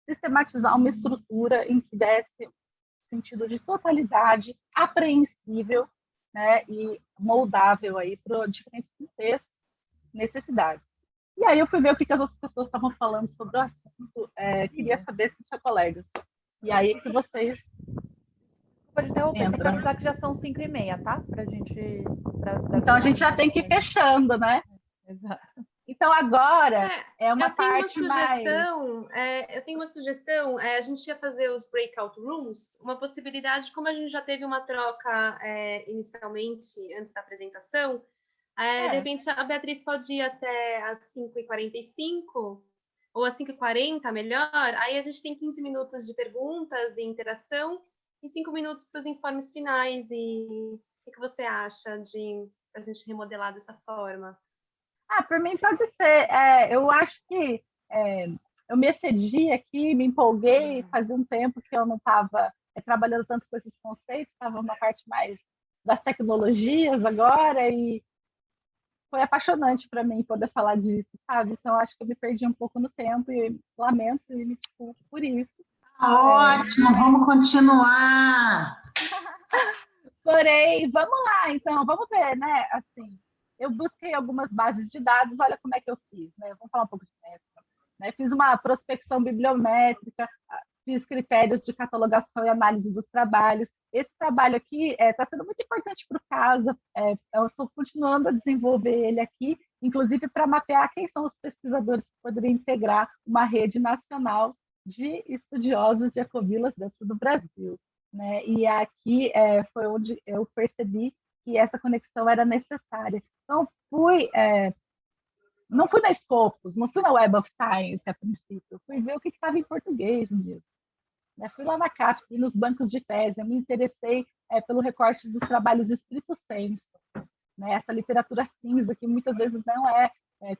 [SPEAKER 2] sistematizar uma estrutura em que desse sentido de totalidade, apreensível, né, e moldável aí para diferentes contextos, necessidades. E aí eu fui ver o que as outras pessoas estavam falando sobre o assunto, queria saber se tinha colegas. E aí que vocês
[SPEAKER 3] pode interromper, só
[SPEAKER 2] entram.
[SPEAKER 3] para avisar que já são 5h30, tá?
[SPEAKER 2] Então a gente já tem que ir fechando, né?
[SPEAKER 3] Exato.
[SPEAKER 2] Então agora é uma
[SPEAKER 1] eu tenho
[SPEAKER 2] parte
[SPEAKER 1] uma
[SPEAKER 2] mais...
[SPEAKER 1] sugestão, eu tenho uma sugestão, a gente ia fazer os breakout rooms, uma possibilidade, como a gente já teve uma troca inicialmente, antes da apresentação, de repente a Beatriz pode ir até às 5h45, ou às 5h40, melhor, aí a gente tem 15 minutos de perguntas e interação, e 5 minutos para os informes finais, e o que você acha de a gente remodelar dessa forma?
[SPEAKER 2] Por mim pode ser. Eu acho que eu me excedi aqui, me empolguei, fazia um tempo que eu não estava trabalhando tanto com esses conceitos, estava uma parte mais das tecnologias agora, e foi apaixonante para mim poder falar disso, sabe? Então acho que eu me perdi um pouco no tempo e lamento e me desculpo por isso.
[SPEAKER 4] Ótimo, vamos continuar.
[SPEAKER 2] Porém, vamos lá, então, vamos ver, né? Assim, eu busquei algumas bases de dados, olha como é que eu fiz, né? Vamos falar um pouco de método, né? Fiz uma prospecção bibliométrica, fiz critérios de catalogação e análise dos trabalhos. Esse trabalho aqui está sendo muito importante para o caso, eu estou continuando a desenvolver ele aqui, inclusive para mapear quem são os pesquisadores que poderiam integrar uma rede nacional de estudiosos de ecovilas dentro do Brasil. né? E aqui foi onde eu percebi que essa conexão era necessária. Então, não fui na Scopus, não fui na Web of Science a princípio, fui ver o que estava em português mesmo. Né? Fui lá na CAPES, fui nos bancos de tese, eu me interessei pelo recorte dos trabalhos estrito sensu, né? Essa literatura cinza que muitas vezes não é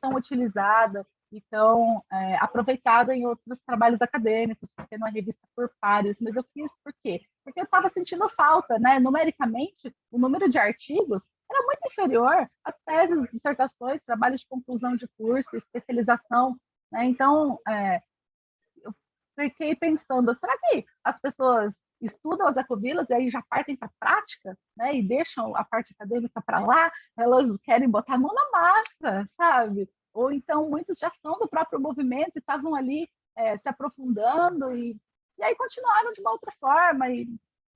[SPEAKER 2] tão utilizada e tão aproveitada em outros trabalhos acadêmicos, porque não é revista por pares, mas eu fiz por quê? Porque eu estava sentindo falta, né? Numericamente, o número de artigos era muito inferior às teses, dissertações, trabalhos de conclusão de curso, especialização, né? Então, eu fiquei pensando, será que as pessoas estudam as ecovilas e aí já partem para a prática, né? E deixam a parte acadêmica para lá, elas querem botar a mão na massa, sabe? Ou então muitos já são do próprio movimento e estavam ali se aprofundando e aí continuaram de uma outra forma e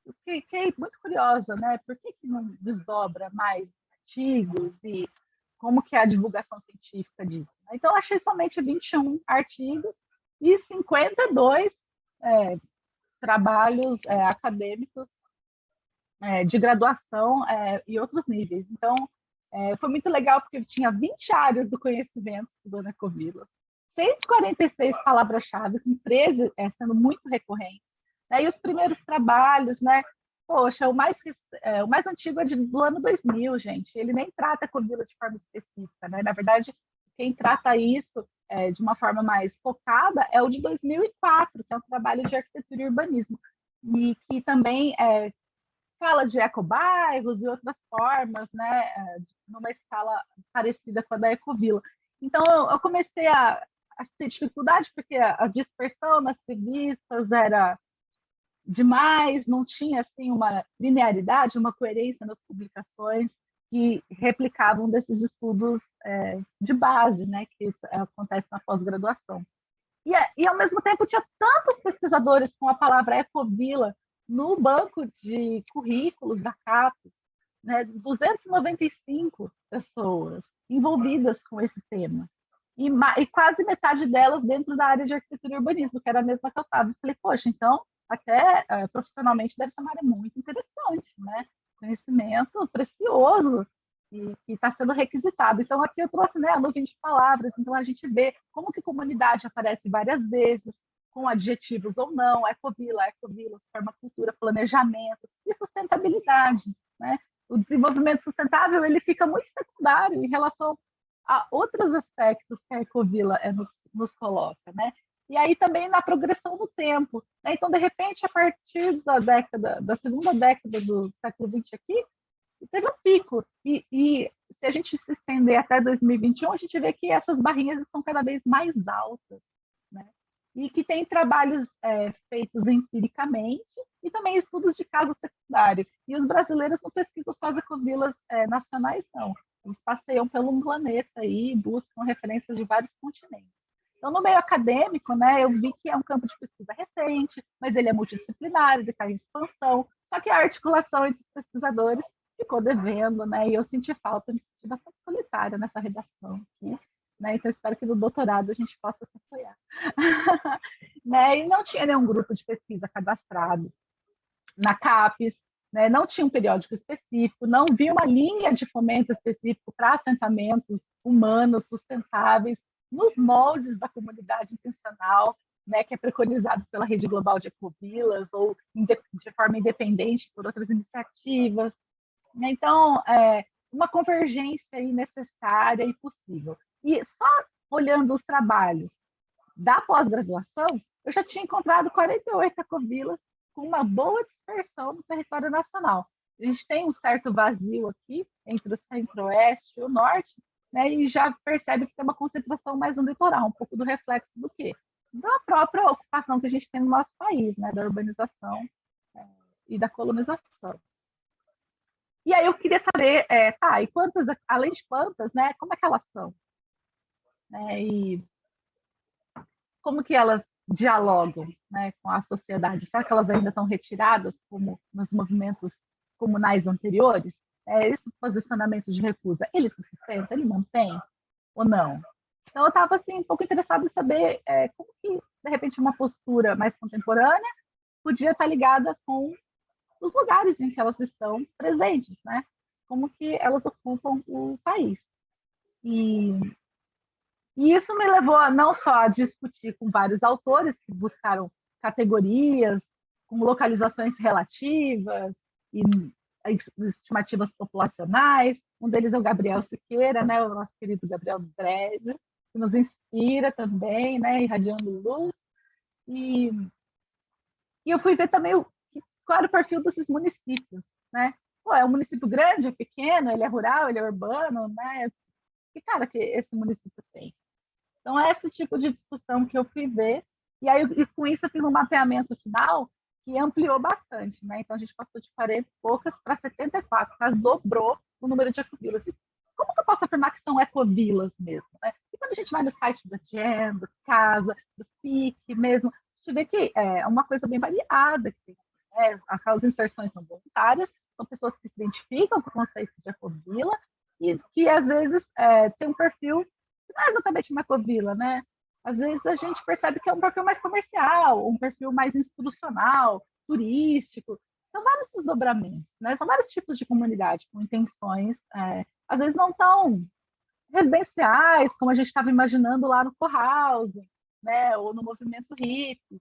[SPEAKER 2] eu fiquei muito curiosa, né? Por que não desdobra mais artigos e como que é a divulgação científica disso? Então, achei somente 21 artigos e 52 trabalhos acadêmicos de graduação e outros níveis. Então, foi muito legal porque eu tinha 20 áreas do conhecimento estudando ecovilas, 146 palavras-chave, com 13 sendo muito recorrentes. Né? E os primeiros trabalhos, né? Poxa, o mais antigo é do ano 2000, gente. Ele nem trata ecovila de forma específica. Né? Na verdade, quem trata isso de uma forma mais focada é o de 2004, que é um trabalho de arquitetura e urbanismo, e que também fala de ecobairros e outras formas, né, numa escala parecida com a da Ecovila. Então, eu comecei a ter dificuldade, porque a dispersão nas revistas era demais, não tinha assim uma linearidade, uma coerência nas publicações que replicavam desses estudos de base, né, que acontece na pós-graduação. E, ao mesmo tempo, tinha tantos pesquisadores com a palavra ecovila no banco de currículos da CAPES, né, 295 pessoas envolvidas com esse tema. E quase metade delas dentro da área de arquitetura e urbanismo, que era a mesma que eu estava. Falei, poxa, então, até profissionalmente deve ser uma área muito interessante, né? Conhecimento precioso e está sendo requisitado. Então, aqui eu trouxe, né, a nuvem de palavras, então a gente vê como que comunidade aparece várias vezes, com adjetivos ou não, ecovilas, permacultura, planejamento e sustentabilidade. Né? O desenvolvimento sustentável ele fica muito secundário em relação a outros aspectos que a ecovila nos coloca. Né? E aí também na progressão do tempo. Né? Então, de repente, a partir da segunda década do século XX aqui, teve um pico. E se a gente se estender até 2021, a gente vê que essas barrinhas estão cada vez mais altas. Né? E que tem trabalhos feitos empiricamente e também estudos de caso secundário. E os brasileiros não pesquisam só as ecovilas nacionais, não. Eles passeiam pelo planeta e buscam referências de vários continentes. Então, no meio acadêmico, né, eu vi que é um campo de pesquisa recente, mas ele é multidisciplinar, ele está em expansão, só que a articulação entre os pesquisadores ficou devendo, né, e eu senti falta, me senti bastante solitária nessa redação aqui. Né? Então, espero que no doutorado a gente possa se apoiar. Né? E não tinha nenhum grupo de pesquisa cadastrado na CAPES, né? Não tinha um periódico específico, não vi uma linha de fomento específico para assentamentos humanos sustentáveis nos moldes da comunidade intencional, né? Que é preconizado pela Rede Global de Ecovilas ou de forma independente por outras iniciativas. Então, uma convergência aí necessária e possível. E só olhando os trabalhos da pós-graduação, eu já tinha encontrado 48 ecovilas com uma boa dispersão no território nacional. A gente tem um certo vazio aqui entre o centro-oeste e o norte, né, e já percebe que tem uma concentração mais no litoral, um pouco do reflexo do quê? Da própria ocupação que a gente tem no nosso país, né, da urbanização e da colonização. E aí eu queria saber, e quantas, além de quantas, né, como é que elas são? E como que elas dialogam, né, com a sociedade? Será que elas ainda estão retiradas, como nos movimentos comunais anteriores? Esse posicionamento de recusa, ele se sustenta, ele mantém ou não? Então, eu estava assim, um pouco interessada em saber como que, de repente, uma postura mais contemporânea podia estar ligada com os lugares em que elas estão presentes, né? Como que elas ocupam o país. E isso me levou não só a discutir com vários autores que buscaram categorias com localizações relativas e estimativas populacionais. Um deles é o Gabriel Siqueira, né, o nosso querido Gabriel Dredd, que nos inspira também, né, irradiando luz. E eu fui ver também qual era o perfil desses municípios, né? Pô, é um município grande, é pequeno, ele é rural, ele é urbano, né? Que cara que esse município tem? Então, é esse tipo de discussão que eu fui ver, e com isso eu fiz um mapeamento final que ampliou bastante, né? Então, a gente passou de 40 e poucas para 74, mas dobrou o número de ecovilas. E como que eu posso afirmar que são ecovilas mesmo, né? E quando a gente vai no site do GEM, do CASA, do PIC mesmo, a gente vê que é uma coisa bem variada, que tem, né? Aquelas inserções são voluntárias, são pessoas que se identificam com o conceito de ecovila e que, às vezes, tem um perfil não é exatamente uma ecovila, né? Às vezes a gente percebe que é um perfil mais comercial, um perfil mais institucional, turístico. São vários desdobramentos, né? São vários tipos de comunidade com intenções, às vezes não tão residenciais, como a gente estava imaginando lá no co-housing, né? Ou no movimento hippie.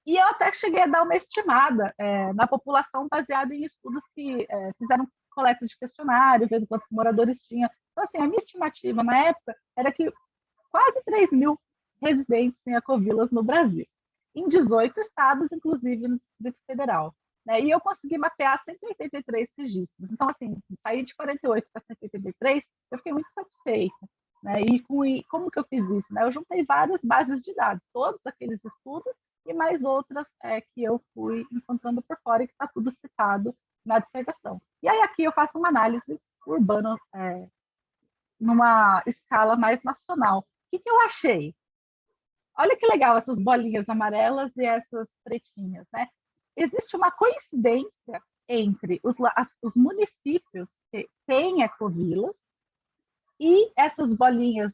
[SPEAKER 2] E eu até cheguei a dar uma estimada na população baseada em estudos que fizeram coleta de questionário, vendo quantos moradores tinha. Então, assim, a minha estimativa na época era que quase 3 mil residentes em ecovilas no Brasil, em 18 estados, inclusive no Distrito Federal. Né? E eu consegui mapear 183 registros. Então, assim, saí de 48 para 183, eu fiquei muito satisfeita. Né? E como que eu fiz isso? Né? Eu juntei várias bases de dados, todos aqueles estudos e mais outras que eu fui encontrando por fora e que está tudo citado na dissertação. E aí aqui eu faço uma análise urbana numa escala mais nacional. O que eu achei? Olha que legal essas bolinhas amarelas e essas pretinhas, né? Existe uma coincidência entre os municípios que têm ecovilas e essas bolinhas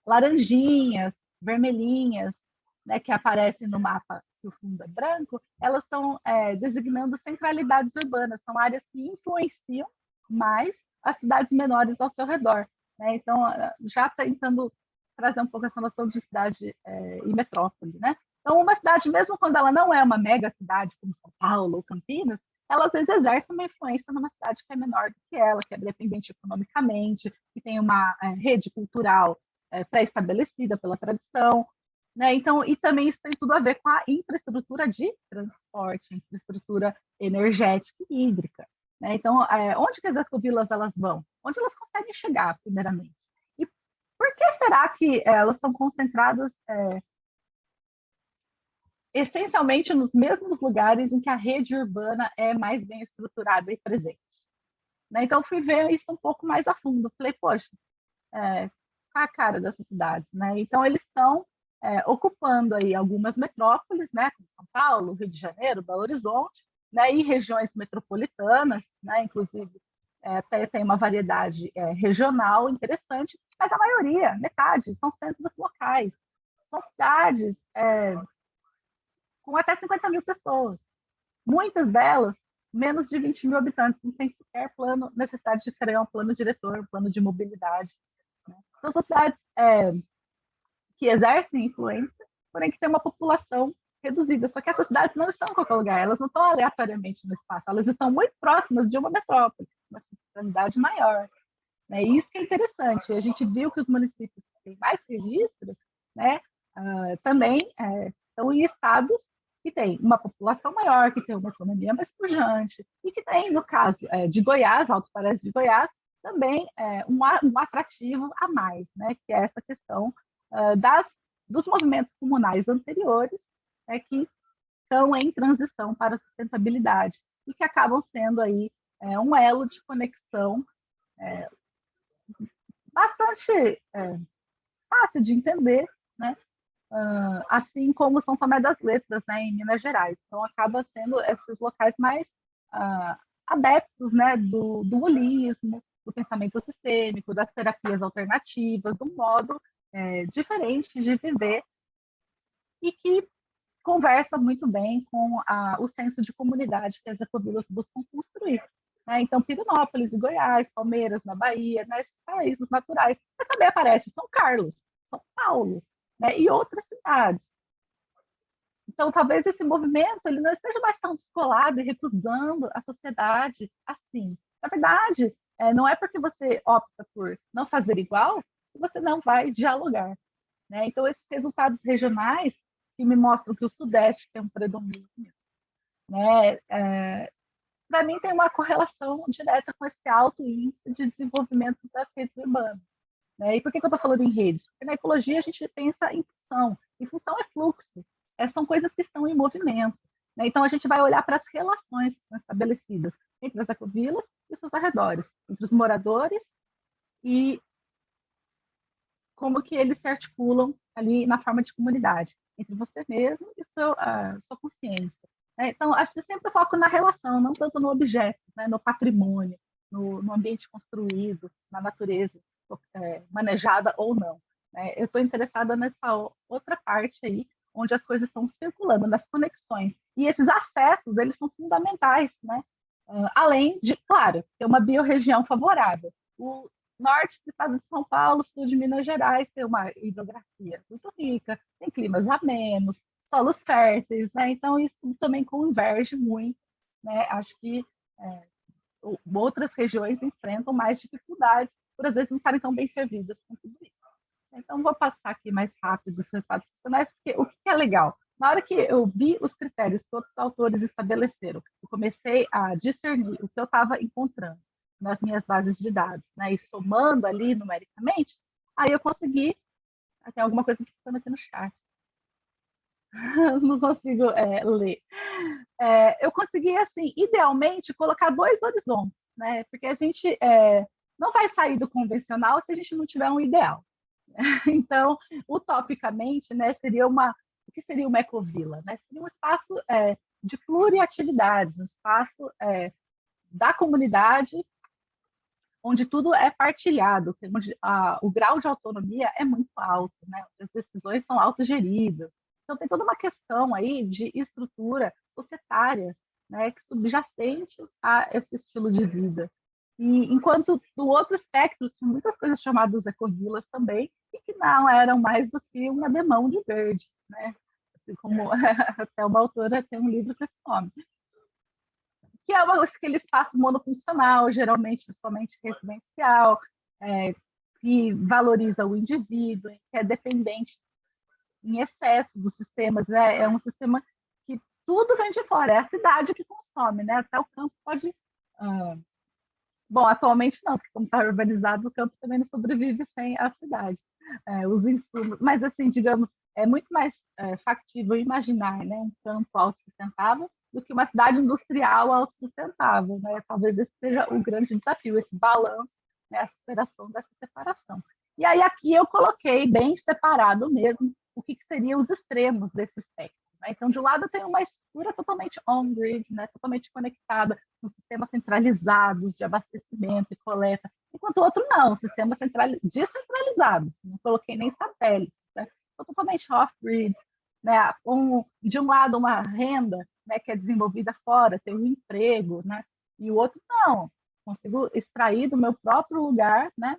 [SPEAKER 2] laranjinhas, vermelhinhas, né, que aparecem no mapa que o fundo é branco, elas estão designando centralidades urbanas, são áreas que influenciam mais as cidades menores ao seu redor. Né? Então, já tentando trazer um pouco essa noção de cidade e metrópole. Né? Então, uma cidade, mesmo quando ela não é uma mega cidade, como São Paulo ou Campinas, ela às vezes exerce uma influência numa cidade que é menor do que ela, que é dependente economicamente, que tem uma rede cultural pré-estabelecida pela tradição. Né? Então, e também isso tem tudo a ver com a infraestrutura de transporte, infraestrutura energética e hídrica. Né? Então, onde que as ecovilas elas vão? Onde elas conseguem chegar, primeiramente? E por que será que elas estão concentradas essencialmente nos mesmos lugares em que a rede urbana é mais bem estruturada e presente? Né? Então, fui ver isso um pouco mais a fundo. Falei, poxa, qual a cara dessas cidades? Né? Então, eles estão ocupando aí algumas metrópoles, né, como São Paulo, Rio de Janeiro, Belo Horizonte, né, e regiões metropolitanas, né, inclusive até tem uma variedade regional interessante, mas a maioria, metade, são centros locais, são cidades com até 50 mil pessoas, muitas delas menos de 20 mil habitantes, não tem sequer necessidade de criar um plano diretor, um plano de mobilidade. Né? Então, são cidades que exercem influência, porém que tem uma população reduzida. Só que essas cidades não estão em qualquer lugar, elas não estão aleatoriamente no espaço, elas estão muito próximas de uma metrópole, uma centralidade maior. Né? E isso que é interessante. A gente viu que os municípios que têm mais registro, né, também estão em estados que têm uma população maior, que têm uma economia mais pujante, e que tem, no caso de Goiás, Alto Parece de Goiás, também um atrativo a mais, né, que é essa questão dos movimentos comunais anteriores que estão em transição para a sustentabilidade e que acabam sendo aí um elo de conexão bastante fácil de entender, né? Assim como São Tomé das Letras, né, em Minas Gerais. Então, acaba sendo esses locais mais adeptos, né, do holismo, do pensamento sistêmico, das terapias alternativas, do modo diferente de viver e que conversa muito bem com o senso de comunidade que as ecovilas buscam construir. Né? Então, Pirenópolis, em Goiás, Palmeiras, na Bahia, nesses paraísos naturais. Mas também aparece São Carlos, São Paulo, né? E outras cidades. Então, talvez esse movimento ele não esteja mais tão descolado e recusando a sociedade assim. Na verdade, não é porque você opta por não fazer igual que você não vai dialogar. Né? Então, esses resultados regionais que me mostram que o Sudeste tem um predomínio, né? Para mim tem uma correlação direta com esse alto índice de desenvolvimento das redes urbanas. Né? E por que eu estou falando em redes? Porque na ecologia a gente pensa em função, e função é fluxo, são coisas que estão em movimento. Né? Então a gente vai olhar para as relações que são estabelecidas entre as ecovilas e seus arredores, entre os moradores e como que eles se articulam ali na forma de comunidade, entre você mesmo e sua consciência. Né? Então, acho que sempre foco na relação, não tanto no objeto, né? No patrimônio, no ambiente construído, na natureza, manejada ou não. Né? Eu estou interessada nessa outra parte aí, onde as coisas estão circulando, nas conexões. E esses acessos, eles são fundamentais, né? Além de, claro, ter uma biorregião favorável. O norte do estado de São Paulo, sul de Minas Gerais, tem uma hidrografia muito rica, tem climas amenos, solos férteis, né? Então isso também converge muito, né? Acho que outras regiões enfrentam mais dificuldades por às vezes não estarem tão bem servidas com tudo isso. Então vou passar aqui mais rápido os resultados funcionais, porque o que é legal? Na hora que eu vi os critérios que outros autores estabeleceram, eu comecei a discernir o que eu estava encontrando nas minhas bases de dados, né? E somando ali numericamente, aí eu consegui. Tem alguma coisa piscando aqui no chat. Não consigo ler. Eu consegui, assim, idealmente, colocar 2 horizontes, né? Porque a gente não vai sair do convencional se a gente não tiver um ideal. Então, utopicamente, né, o que seria uma ecovila? Né? Seria um espaço de pluriatividades, um espaço da comunidade onde tudo é partilhado, onde o grau de autonomia é muito alto, né? As decisões são autogeridas. Então, tem toda uma questão aí de estrutura societária, né, que subjacente a esse estilo de vida. E enquanto do outro espectro tinha muitas coisas chamadas ecovilas também, e que não eram mais do que uma demão de verde, né? Assim como até uma autora tem um livro com esse nome. Que é aquele espaço monofuncional, geralmente somente residencial, que valoriza o indivíduo, que é dependente em excesso dos sistemas. Né? É um sistema que tudo vem de fora, é a cidade que consome, né? Até o campo pode... Bom, atualmente não, porque como está urbanizado, o campo também não sobrevive sem a cidade, os insumos. Mas, assim, digamos, é muito mais factível imaginar, né, um campo autossustentável do que uma cidade industrial autossustentável. Né? Talvez esse seja o grande desafio, esse balanço, né, a superação dessa separação. E aí aqui eu coloquei bem separado mesmo o que seriam os extremos desse espectro. Né? Então, de um lado, tem uma estrutura totalmente on-grid, né, totalmente conectada com sistemas centralizados de abastecimento e coleta, enquanto o outro não, sistemas descentralizados, não coloquei nem satélites, né? Então, totalmente off-grid, né? De um lado, uma renda, né, que é desenvolvida fora, tem um emprego, né? E o outro não, consigo extrair do meu próprio lugar, né,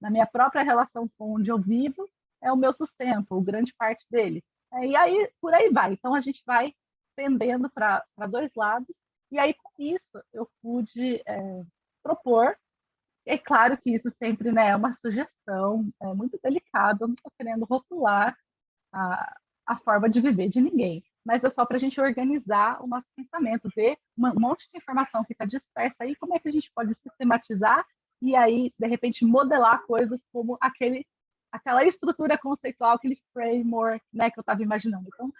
[SPEAKER 2] na minha própria relação com onde eu vivo, é o meu sustento, ou grande parte dele. E aí, por aí vai. Então, a gente vai pendendo para 2 lados, e aí, com isso, eu pude propor. É claro que isso sempre, né, é uma sugestão, é muito delicado, eu não estou querendo rotular a forma de viver de ninguém, mas é só para a gente organizar o nosso pensamento, ver um monte de informação que está dispersa aí, como é que a gente pode sistematizar e aí, de repente, modelar coisas como aquela estrutura conceitual, aquele framework, né, que eu estava imaginando. Então,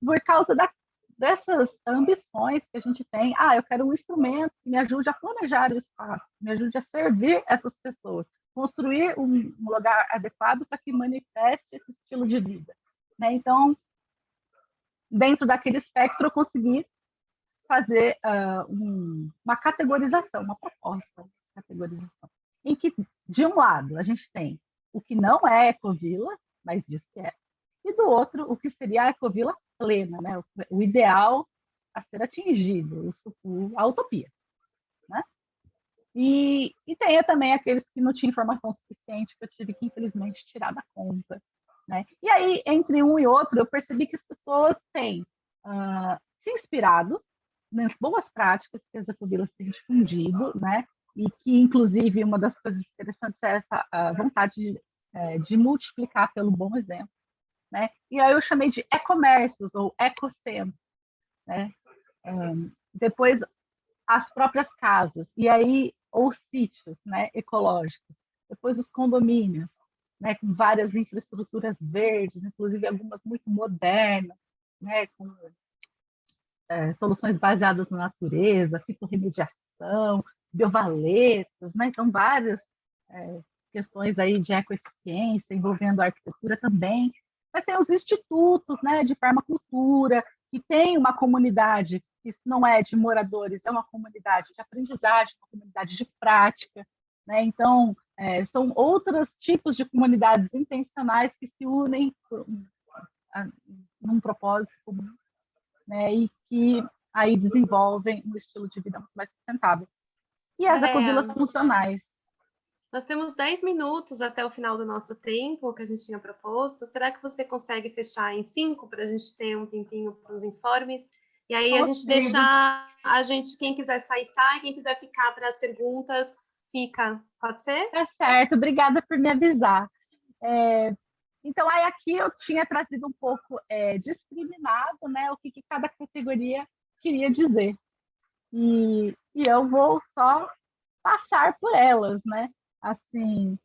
[SPEAKER 2] por causa dessas ambições que a gente tem, eu quero um instrumento que me ajude a planejar o espaço, me ajude a servir essas pessoas, construir um lugar adequado para que manifeste esse estilo de vida. Né? Então, dentro daquele espectro, eu consegui fazer uma categorização, uma proposta de categorização, em que, de um lado, a gente tem o que não é ecovila, mas diz que é, e do outro, o que seria a ecovila plena, né? O ideal a ser atingido, a utopia, né? E tem também aqueles que não tinham informação suficiente, que eu tive que, infelizmente, tirar da conta, né? E aí, entre um e outro, eu percebi que as pessoas têm se inspirado nas boas práticas que as ecovilas têm difundido, né? E que, inclusive, uma das coisas interessantes é essa vontade de multiplicar pelo bom exemplo, né? E aí eu chamei de e-comércios ou ecocentros, né? Depois, as próprias casas, e aí, ou sítios, né, ecológicos. Depois, os condomínios, né, com várias infraestruturas verdes, inclusive algumas muito modernas, né, com soluções baseadas na natureza, fitorremediação, biovaletas, né? Então, várias questões aí de ecoeficiência envolvendo a arquitetura também. Mas tem os institutos, né, de permacultura, que tem uma comunidade que não é de moradores, é uma comunidade de aprendizagem, uma comunidade de prática, né? Então, são outros tipos de comunidades intencionais que se unem num propósito comum, né? E que aí desenvolvem um estilo de vida muito mais sustentável. E as ecovilas funcionais.
[SPEAKER 1] Nós temos 10 minutos até o final do nosso tempo que a gente tinha proposto. Será que você consegue fechar em 5 para a gente ter um tempinho para os informes? E aí a gente deixar quem quiser sair, sai, quem quiser ficar para as perguntas, fica. Pode ser?
[SPEAKER 2] Tá certo, obrigada por me avisar. Então, aí aqui eu tinha trazido um pouco discriminado, né, o que cada categoria queria dizer. E eu vou só passar por elas, né? Assim,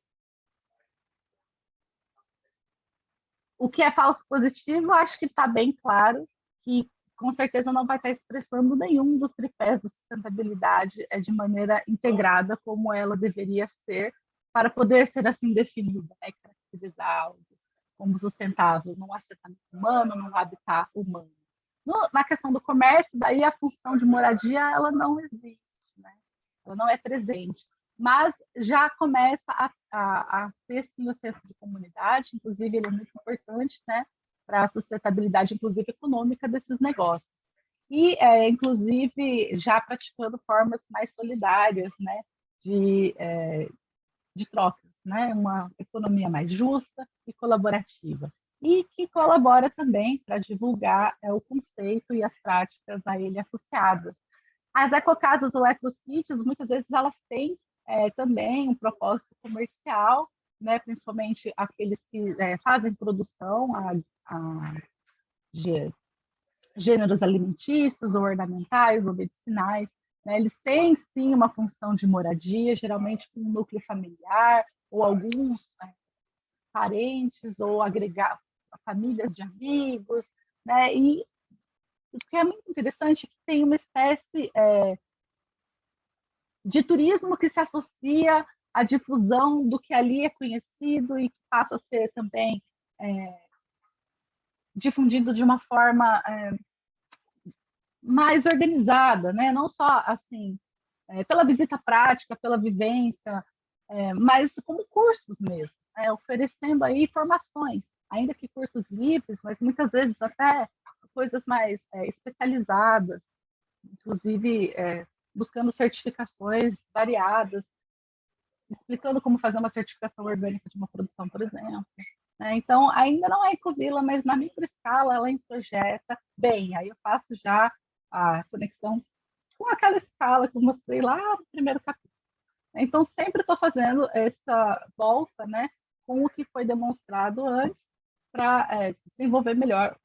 [SPEAKER 2] o que é falso positivo, acho que está bem claro, que com certeza não vai estar expressando nenhum dos tripés da sustentabilidade de maneira integrada, como ela deveria ser, para poder ser assim definida, né? Caracterizar algo como sustentável num assentamento humano, num habitat humano. Na questão do comércio, daí a função de moradia ela não existe, né? Ela não é presente, mas já começa a ter sim o senso de comunidade, inclusive ele é muito importante, né, para a sustentabilidade, inclusive econômica desses negócios. E, inclusive, já praticando formas mais solidárias, né, de trocas, né, uma economia mais justa e colaborativa. E que colabora também para divulgar o conceito e as práticas a ele associadas. As ecocasas ou ecosítios, muitas vezes, elas têm também um propósito comercial, né, principalmente aqueles que fazem produção de gêneros alimentícios, ou ornamentais, ou medicinais. Né? Eles têm, sim, uma função de moradia, geralmente com um núcleo familiar, ou alguns parentes, ou agregar famílias de amigos, né? E o que é muito interessante é que tem uma espécie de turismo que se associa à difusão do que ali é conhecido e que passa a ser também difundido de uma forma mais organizada, né? Não só assim pela visita prática, pela vivência, mas como cursos mesmo, oferecendo aí formações, ainda que cursos livres, mas muitas vezes até coisas mais especializadas, inclusive buscando certificações variadas, explicando como fazer uma certificação orgânica de uma produção, por exemplo. Né? Então, ainda não é ecovila, mas na microescala ela introjeta bem. Aí eu faço já a conexão com aquela escala que eu mostrei lá no primeiro capítulo. Então, sempre estou fazendo essa volta, né, com o que foi demonstrado antes para desenvolver melhor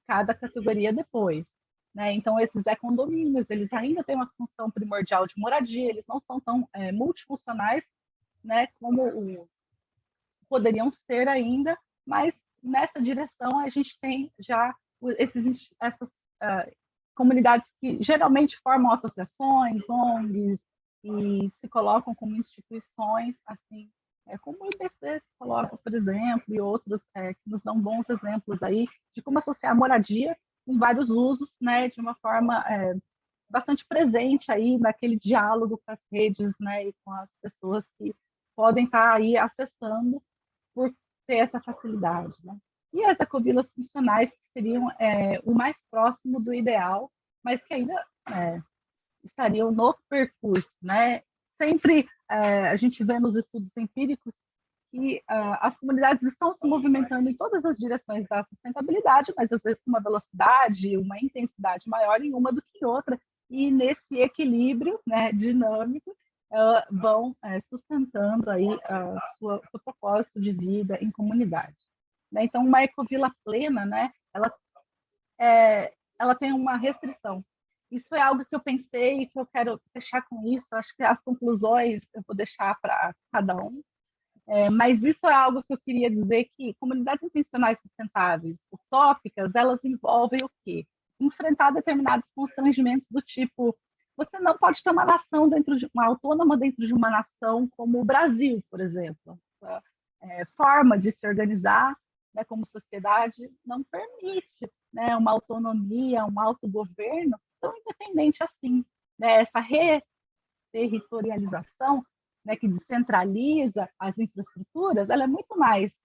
[SPEAKER 2] cada categoria depois. Né? Então, esses condomínios, eles ainda têm uma função primordial de moradia, eles não são tão multifuncionais, né, como poderiam ser ainda, mas nessa direção a gente tem já essas comunidades que geralmente formam associações, ONGs, e se colocam como instituições, assim, como o IBC se coloca, por exemplo, e outros que nos dão bons exemplos aí de como associar a moradia com vários usos, né, de uma forma bastante presente aí naquele diálogo com as redes, né, e com as pessoas que podem estar aí acessando por ter essa facilidade, né? e as ecovilas funcionais, que seriam o mais próximo do ideal, mas que ainda estariam no percurso, né? Sempre a gente vê nos estudos empíricos que as comunidades estão se movimentando em todas as direções da sustentabilidade, mas às vezes com uma velocidade, uma intensidade maior em uma do que em outra, e nesse equilíbrio, né, dinâmico, vão sustentando aí seu propósito de vida em comunidade. Né? Então, uma ecovila plena, né, ela tem uma restrição. Isso é algo que eu pensei e que eu quero fechar com isso. Acho que as conclusões eu vou deixar para cada um. Mas isso é algo que eu queria dizer, que comunidades intencionais sustentáveis, utópicas, elas envolvem o quê? Enfrentar determinados constrangimentos do tipo, você não pode ter uma nação uma autônoma dentro de uma nação como o Brasil, por exemplo. Forma de se organizar, né, como sociedade não permite, né, uma autonomia, um autogoverno tão independente assim. Né? Essa territorialização, né, que descentraliza as infraestruturas, ela é muito mais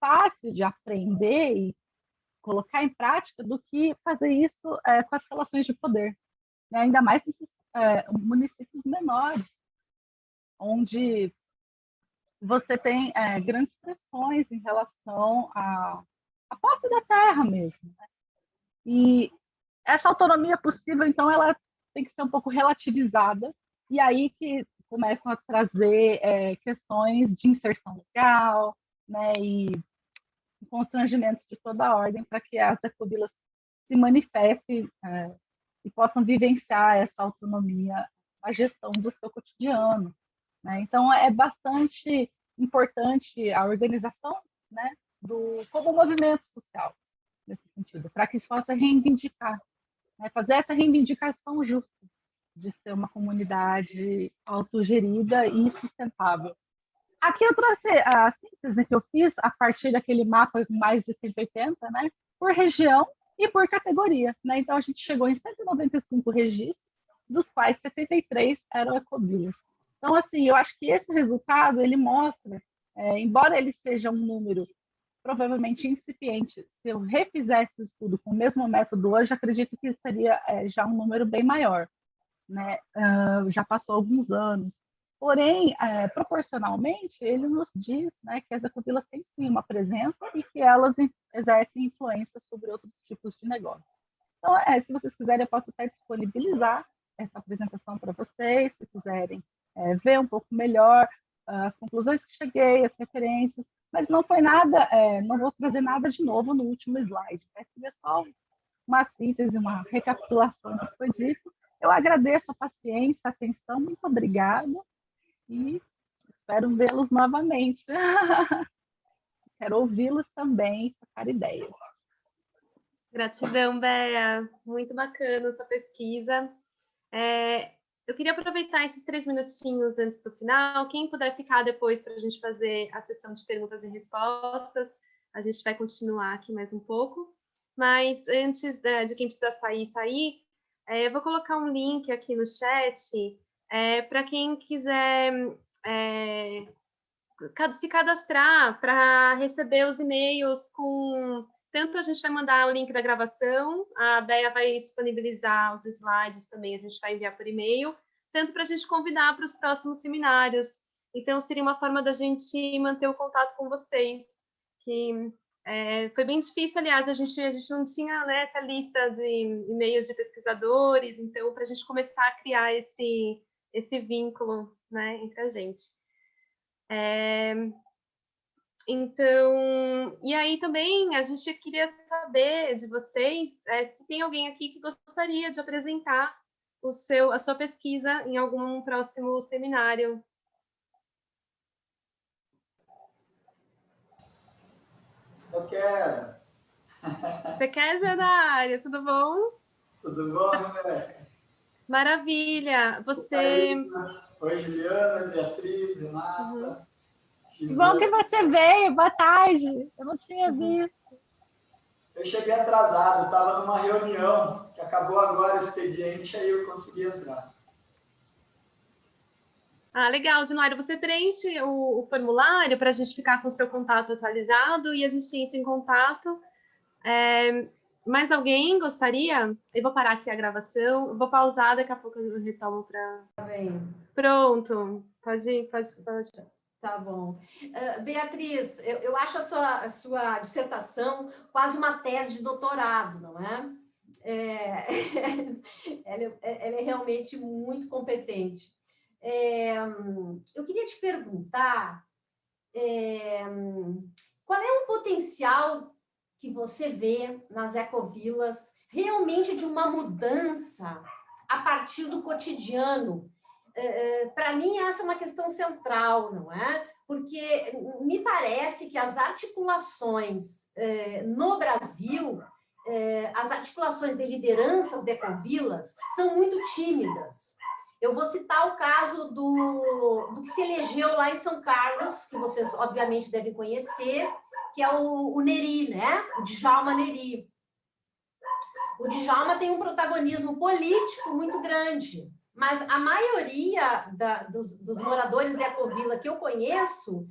[SPEAKER 2] fácil de aprender e colocar em prática do que fazer isso com as relações de poder, né? Ainda mais nesses municípios menores, onde você tem grandes pressões em relação à posse da terra mesmo. Né? E essa autonomia possível, então, ela tem que ser um pouco relativizada, e aí que começam a trazer questões de inserção legal, né, e constrangimentos de toda a ordem para que as ecovilas se manifestem e possam vivenciar essa autonomia na gestão do seu cotidiano. Né? Então, é bastante importante a organização, né, como movimento social, nesse sentido, para que isso possa reivindicar, né, fazer essa reivindicação justa de ser uma comunidade autogerida e sustentável. Aqui eu trouxe a síntese que eu fiz a partir daquele mapa com mais de 180, né, por região e por categoria. Né? Então, a gente chegou em 195 registros, dos quais 73 eram ecovilas. Então, assim, eu acho que esse resultado, ele mostra, embora ele seja um número provavelmente incipiente, se eu refizesse o estudo com o mesmo método hoje, acredito que seria já um número bem maior. Né? Já passou alguns anos. Porém, proporcionalmente, ele nos diz, né, que as ecovilas têm sim uma presença e que elas exercem influência sobre outros tipos de negócio. Então, se vocês quiserem, eu posso até disponibilizar essa apresentação para vocês, se quiserem ver um pouco melhor as conclusões que cheguei, as referências, mas não foi nada, não vou trazer nada de novo no último slide, vai ser só uma síntese, uma recapitulação do que foi dito. Eu agradeço a paciência, a atenção, muito obrigada e espero vê-los novamente. Quero ouvi-los também, trocar ideias.
[SPEAKER 1] Gratidão, Bea. Muito bacana essa pesquisa. Eu queria aproveitar esses 3 minutinhos antes do final. Quem puder ficar depois para a gente fazer a sessão de perguntas e respostas, a gente vai continuar aqui mais um pouco. Mas antes de quem precisa sair, eu vou colocar um link aqui no chat para quem quiser se cadastrar para receber os e-mails com... Tanto a gente vai mandar o link da gravação, a Bea vai disponibilizar os slides também, a gente vai enviar por e-mail, tanto para a gente convidar para os próximos seminários. Então, seria uma forma da gente manter o contato com vocês, que foi bem difícil, aliás, a gente não tinha, né, essa lista de e-mails de pesquisadores, então, para a gente começar a criar esse vínculo, né, entre a gente. Então, e aí também a gente queria saber de vocês se tem alguém aqui que gostaria de apresentar a sua pesquisa em algum próximo seminário.
[SPEAKER 5] Eu quero.
[SPEAKER 1] Você quer, Geodário? Tudo bom?
[SPEAKER 5] Tudo bom, Rebeca?
[SPEAKER 1] Maravilha. Você...
[SPEAKER 5] Oi, Juliana, Beatriz, Renata.
[SPEAKER 2] Bom que você veio, boa tarde. Eu não tinha visto.
[SPEAKER 5] Eu cheguei atrasado, estava numa reunião que acabou agora o expediente, aí eu consegui entrar.
[SPEAKER 1] Ah, legal, Januário. Você preenche o formulário para a gente ficar com o seu contato atualizado e a gente entra em contato. Mais alguém gostaria? Eu vou parar aqui a gravação, eu vou pausar, daqui a pouco eu retomo para.
[SPEAKER 6] Tá bem.
[SPEAKER 1] Pronto, pode ir, pode.
[SPEAKER 6] Tá bom. Beatriz, eu acho a sua dissertação quase uma tese de doutorado, não é? Ela é realmente muito competente. Eu queria te perguntar qual é o potencial que você vê nas ecovilas realmente de uma mudança a partir do cotidiano. Para mim, essa é uma questão central, não é? Porque me parece que as articulações no Brasil, as articulações de lideranças de ecovilas são muito tímidas. Eu vou citar o caso do que se elegeu lá em São Carlos, que vocês obviamente devem conhecer, que é o Neri, né? O Djalma Neri. O Djalma tem um protagonismo político muito grande, mas a maioria dos moradores da Ecovila que eu conheço,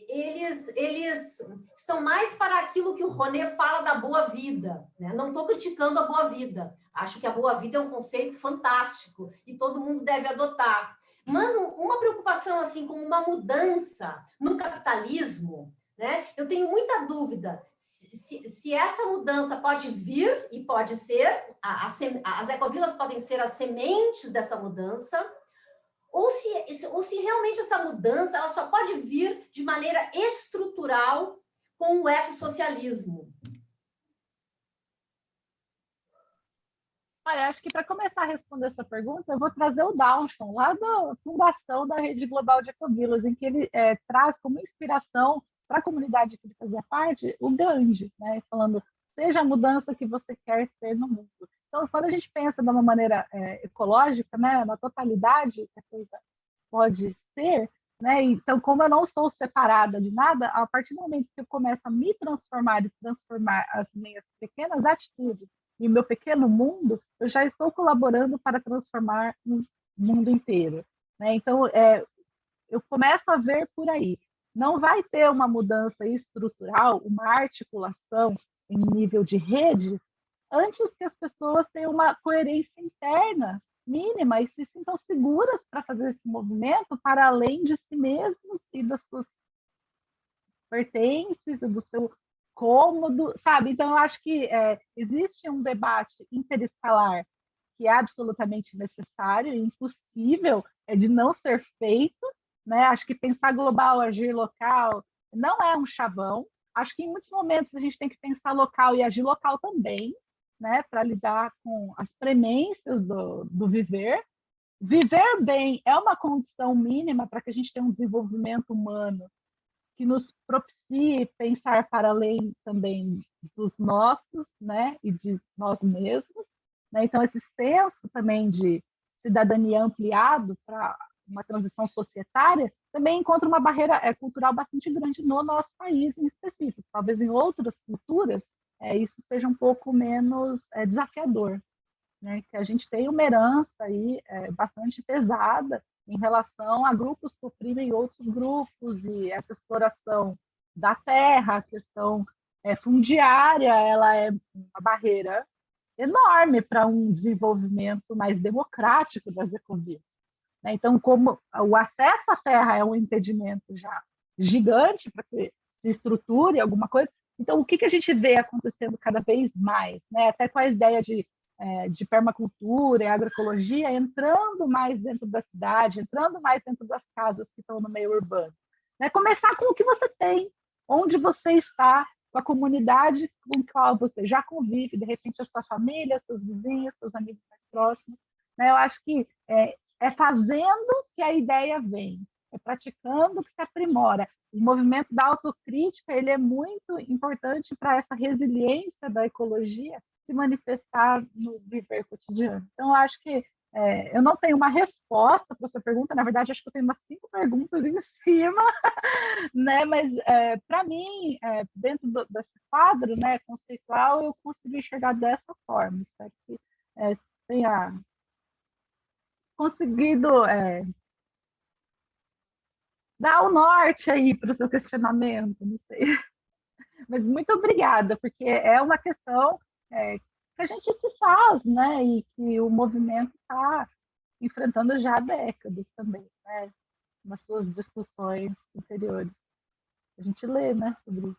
[SPEAKER 6] eles estão mais para aquilo que o Roné fala da boa vida, né? Não estou criticando a boa vida, acho que a boa vida é um conceito fantástico e todo mundo deve adotar. Mas uma preocupação assim com uma mudança no capitalismo, né? Eu tenho muita dúvida se essa mudança pode vir e pode ser, as ecovilas podem ser as sementes dessa mudança, ou se realmente essa mudança ela só pode vir de maneira estrutural com o ecossocialismo.
[SPEAKER 2] Olha, acho que para começar a responder essa pergunta, eu vou trazer o Downton, lá da fundação da Rede Global de Ecovilas, em que ele traz como inspiração para a comunidade que ele fazia parte, o Gandhi, né? Falando, seja a mudança que você quer ser no mundo. Então, quando a gente pensa de uma maneira ecológica, né, na totalidade que a coisa pode ser, né? Então, como eu não sou separada de nada, a partir do momento que eu começo a me transformar e transformar as minhas pequenas atitudes e o meu pequeno mundo, eu já estou colaborando para transformar o mundo inteiro, né? Então, eu começo a ver por aí. Não vai ter uma mudança estrutural, uma articulação em nível de rede, antes que as pessoas tenham uma coerência interna mínima e se sintam seguras para fazer esse movimento para além de si mesmos e das suas pertences, do seu cômodo, sabe? Então, eu acho que existe um debate interescalar que é absolutamente necessário e impossível de não ser feito, né? Acho que pensar global, agir local, não é um chavão. Acho que em muitos momentos a gente tem que pensar local e agir local também, né? Para lidar com as premências do viver. Viver bem é uma condição mínima para que a gente tenha um desenvolvimento humano que nos propicie pensar para além também dos nossos, né, e de nós mesmos, né? Então esse senso também de cidadania ampliado para uma transição societária também encontra uma barreira cultural bastante grande no nosso país em específico. Talvez em outras culturas isso seja um pouco menos desafiador, né? Que a gente tem uma herança aí bastante pesada em relação a grupos que oprimem outros grupos, e essa exploração da terra, a questão fundiária, ela é uma barreira enorme para um desenvolvimento mais democrático das ecovias, né? Então, como o acesso à terra é um impedimento já gigante para que se estruture alguma coisa, então o que a gente vê acontecendo cada vez mais, né? Até com a ideia de permacultura e agroecologia entrando mais dentro da cidade, entrando mais dentro das casas que estão no meio urbano, né? Começar com o que você tem, onde você está, com a comunidade com a qual você já convive, de repente a sua família, seus vizinhos, seus amigos mais próximos, né? Eu acho que é fazendo que a ideia vem, é praticando que se aprimora. O movimento da autocrítica ele é muito importante para essa resiliência da ecologia se manifestar no viver cotidiano. Então, eu acho que eu não tenho uma resposta para essa pergunta, na verdade, acho que eu tenho umas 5 perguntas em cima, né? Mas, para mim, dentro desse quadro, né, conceitual, eu consegui enxergar dessa forma. Espero que tenha conseguido dá o norte aí para o seu questionamento, não sei. Mas muito obrigada, porque é uma questão que a gente se faz, né? E que o movimento está enfrentando já há décadas também, né? Nas suas discussões anteriores. A gente lê, né, sobre isso.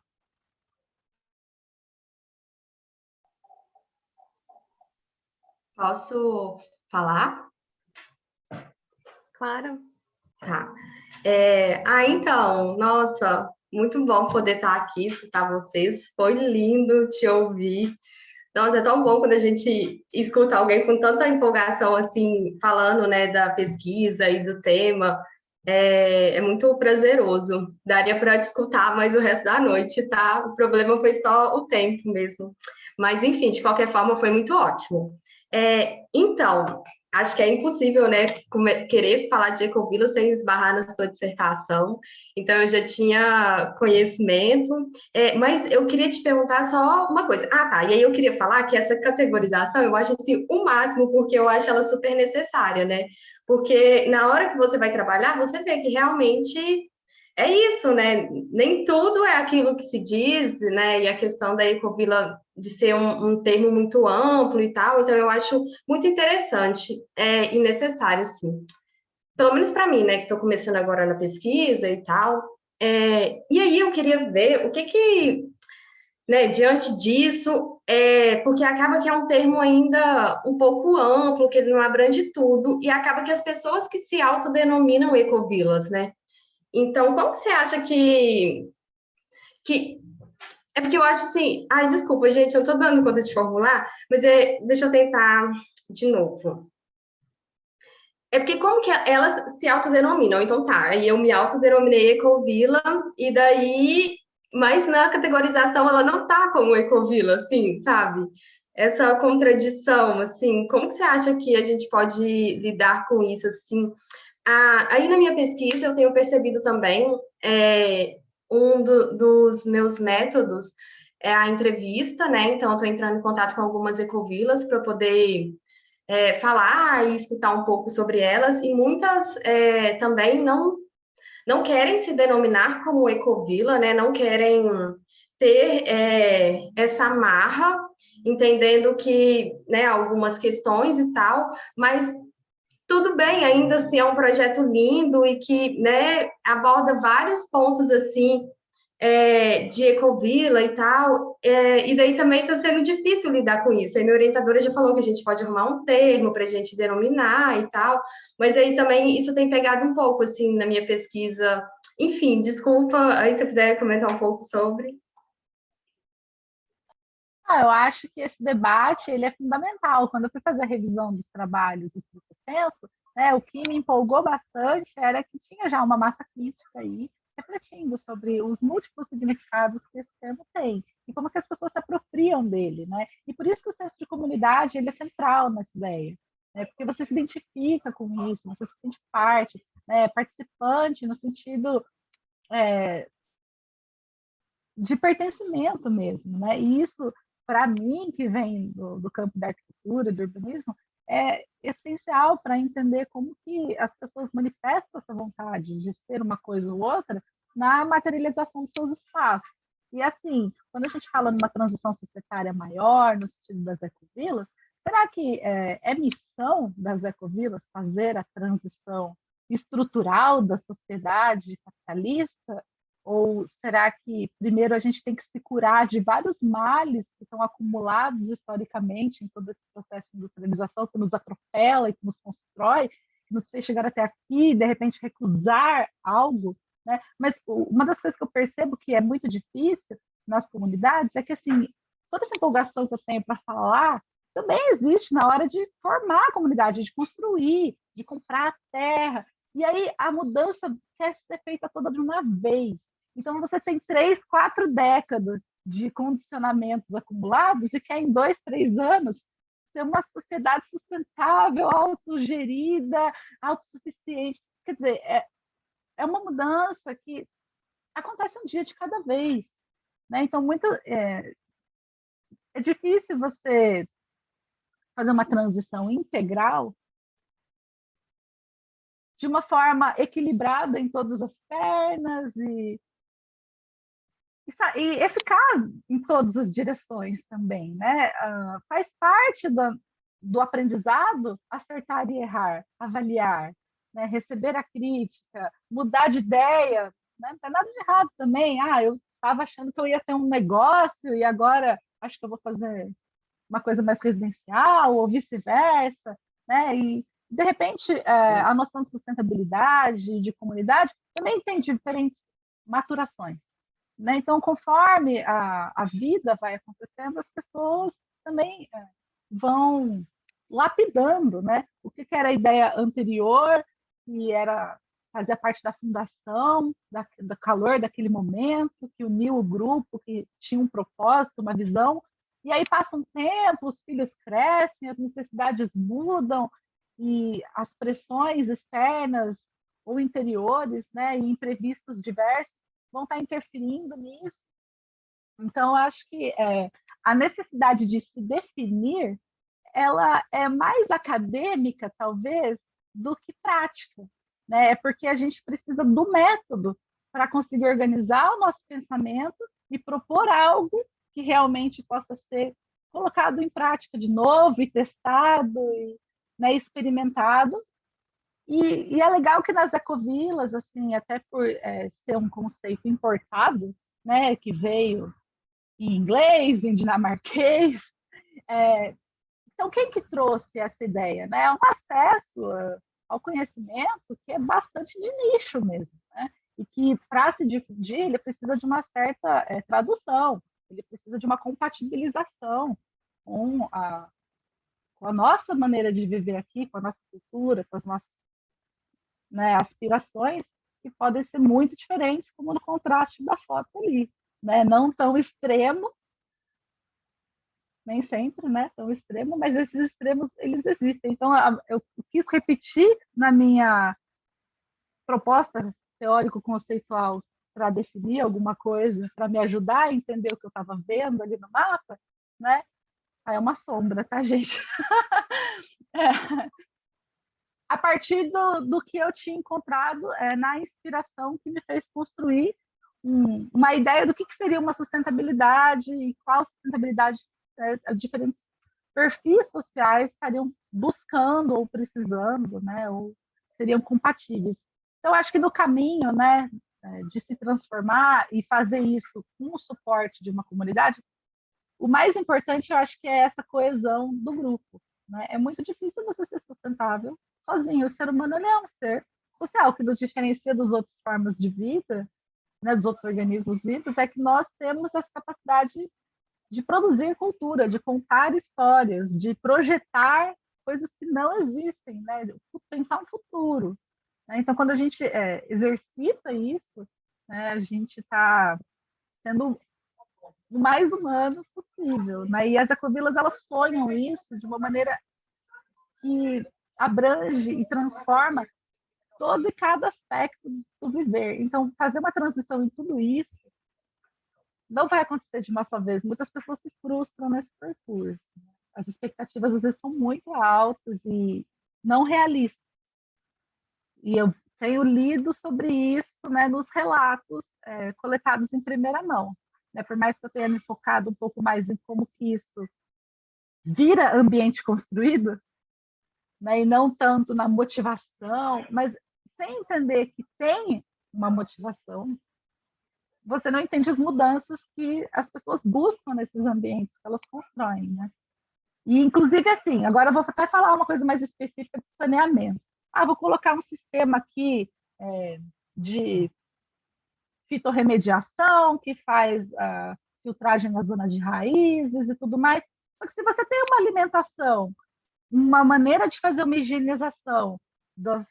[SPEAKER 7] Posso falar?
[SPEAKER 1] Claro.
[SPEAKER 7] Tá. Então, nossa, muito bom poder estar aqui, escutar vocês. Foi lindo te ouvir. Nossa, é tão bom quando a gente escuta alguém com tanta empolgação, assim, falando, né, da pesquisa e do tema. É muito prazeroso. Daria para te escutar mais o resto da noite, tá? O problema foi só o tempo mesmo. Mas, enfim, de qualquer forma, foi muito ótimo. Então, acho que é impossível, né, querer falar de ecovila sem esbarrar na sua dissertação. Então, eu já tinha conhecimento, mas eu queria te perguntar só uma coisa. Ah, tá. E aí eu queria falar que essa categorização eu acho assim o máximo, porque eu acho ela super necessária, né? Porque na hora que você vai trabalhar, você vê que realmente é isso, né? Nem tudo é aquilo que se diz, né? E a questão da ecovila de ser um termo muito amplo e tal, então eu acho muito interessante e necessário, sim. Pelo menos para mim, né, que estou começando agora na pesquisa e tal. E aí eu queria ver o que né, diante disso, porque acaba que é um termo ainda um pouco amplo, que ele não abrange tudo, e acaba que as pessoas que se autodenominam ecovilas, né? Então, como que você acha que... É porque eu acho assim... Ai, desculpa, gente, eu estou dando conta de formular, mas deixa eu tentar de novo. É porque como que elas se autodenominam? Então tá, aí eu me autodenominei ecovila, e daí... Mas na categorização ela não tá como ecovila, assim, sabe? Essa contradição, assim, como que você acha que a gente pode lidar com isso, assim? Aí na minha pesquisa eu tenho percebido também, dos meus métodos é a entrevista, né? Então, eu estou entrando em contato com algumas ecovilas para poder falar e escutar um pouco sobre elas, e muitas também não querem se denominar como ecovila, né? Não querem ter essa amarra, entendendo que, né, algumas questões e tal, mas tudo bem, ainda assim é um projeto lindo e que, né, aborda vários pontos assim de ecovila e tal, e daí também está sendo difícil lidar com isso. Aí minha orientadora já falou que a gente pode arrumar um termo para a gente denominar e tal, mas aí também isso tem pegado um pouco, assim, na minha pesquisa. Enfim, desculpa, aí se você puder comentar um pouco sobre.
[SPEAKER 2] Eu acho que esse debate ele é fundamental. Quando eu fui fazer a revisão dos trabalhos do senso, né, o que me empolgou bastante era que tinha já uma massa crítica aí, refletindo sobre os múltiplos significados que esse termo tem e como que as pessoas se apropriam dele, né? E por isso que o senso de comunidade ele é central nessa ideia, né? Porque você se identifica com isso, você se sente parte, né? Participante no sentido de pertencimento mesmo, né? E isso, para mim, que vem do campo da arquitetura, do urbanismo, é essencial para entender como que as pessoas manifestam essa vontade de ser uma coisa ou outra na materialização dos seus espaços. E assim, quando a gente fala numa transição societária maior, no sentido das ecovilas, será que é missão das ecovilas fazer a transição estrutural da sociedade capitalista? Ou será que primeiro a gente tem que se curar de vários males que estão acumulados historicamente em todo esse processo de industrialização que nos atropela e que nos constrói, que nos fez chegar até aqui e de repente recusar algo, né? Mas uma das coisas que eu percebo que é muito difícil nas comunidades é que assim, toda essa empolgação que eu tenho para falar também existe na hora de formar a comunidade, de construir, de comprar a terra. E aí a mudança quer ser feita toda de uma vez. Então, você tem 3, 4 décadas de condicionamentos acumulados e quer, em 2, 3 anos, ser uma sociedade sustentável, autogerida, autossuficiente. Quer dizer, é uma mudança que acontece um dia de cada vez. Né? Então, é difícil você fazer uma transição integral de uma forma equilibrada em todas as pernas e eficaz em todas as direções também, né? Faz parte do aprendizado acertar e errar, avaliar, né? Receber a crítica, mudar de ideia, né? Não tem nada de errado também. Eu estava achando que eu ia ter um negócio e agora acho que eu vou fazer uma coisa mais residencial ou vice-versa, né? E de repente a noção de sustentabilidade, de comunidade, também tem diferentes maturações, né? Então, conforme a vida vai acontecendo, as pessoas também vão lapidando, né? O que era a ideia anterior, que era fazia parte da fundação, do calor daquele momento, que uniu o grupo, que tinha um propósito, uma visão, e aí passa um tempo, os filhos crescem, as necessidades mudam, e as pressões externas ou interiores, né, e imprevistos diversos vão estar interferindo nisso. Então, acho que a necessidade de se definir, ela é mais acadêmica, talvez, do que prática, né? É porque a gente precisa do método para conseguir organizar o nosso pensamento e propor algo que realmente possa ser colocado em prática de novo e testado e, né, experimentado. E é legal que nas ecovilas, assim, até por ser um conceito importado, né, que veio em inglês, em dinamarquês, então quem que trouxe essa ideia? Né? É um acesso ao conhecimento que é bastante de nicho mesmo, né? E que para se difundir ele precisa de uma certa tradução, ele precisa de uma compatibilização com a nossa maneira de viver aqui, com a nossa cultura, com as nossas, né, aspirações, que podem ser muito diferentes, como no contraste da foto ali, né? Não tão extremo, nem sempre, né, tão extremo, mas esses extremos, eles existem. Então, eu quis repetir na minha proposta teórico-conceitual para definir alguma coisa, para me ajudar a entender o que eu estava vendo ali no mapa, né? É uma sombra, tá, gente? A partir do que eu tinha encontrado na inspiração que me fez construir uma ideia do que seria uma sustentabilidade e qual sustentabilidade diferentes perfis sociais estariam buscando ou precisando, né, ou seriam compatíveis. Então, acho que no caminho, né, de se transformar e fazer isso com o suporte de uma comunidade, o mais importante, eu acho que é essa coesão do grupo, né? É muito difícil você ser sustentável sozinho. O ser humano ele é um ser social, que nos diferencia das outras formas de vida, né, dos outros organismos vivos, é que nós temos essa capacidade de produzir cultura, de contar histórias, de projetar coisas que não existem, né? Pensar um futuro. Né? Então, quando a gente exercita isso, né, a gente está sendo o mais humano possível. Né? E as ecovilas, elas sonham isso de uma maneira que abrange e transforma todo e cada aspecto do viver. Então, fazer uma transição em tudo isso não vai acontecer de uma só vez. Muitas pessoas se frustram nesse percurso. As expectativas, às vezes, são muito altas e não realistas. E eu tenho lido sobre isso, né, nos relatos coletados em primeira mão. Né? Por mais que eu tenha me focado um pouco mais em como que isso vira ambiente construído, né, e não tanto na motivação, mas sem entender que tem uma motivação, você não entende as mudanças que as pessoas buscam nesses ambientes que elas constroem, né? E, inclusive, assim, agora eu vou até falar uma coisa mais específica de saneamento. Vou colocar um sistema aqui de fitorremediação, que faz a filtragem na zona de raízes e tudo mais. Só que se você tem uma alimentação, uma maneira de fazer uma higienização das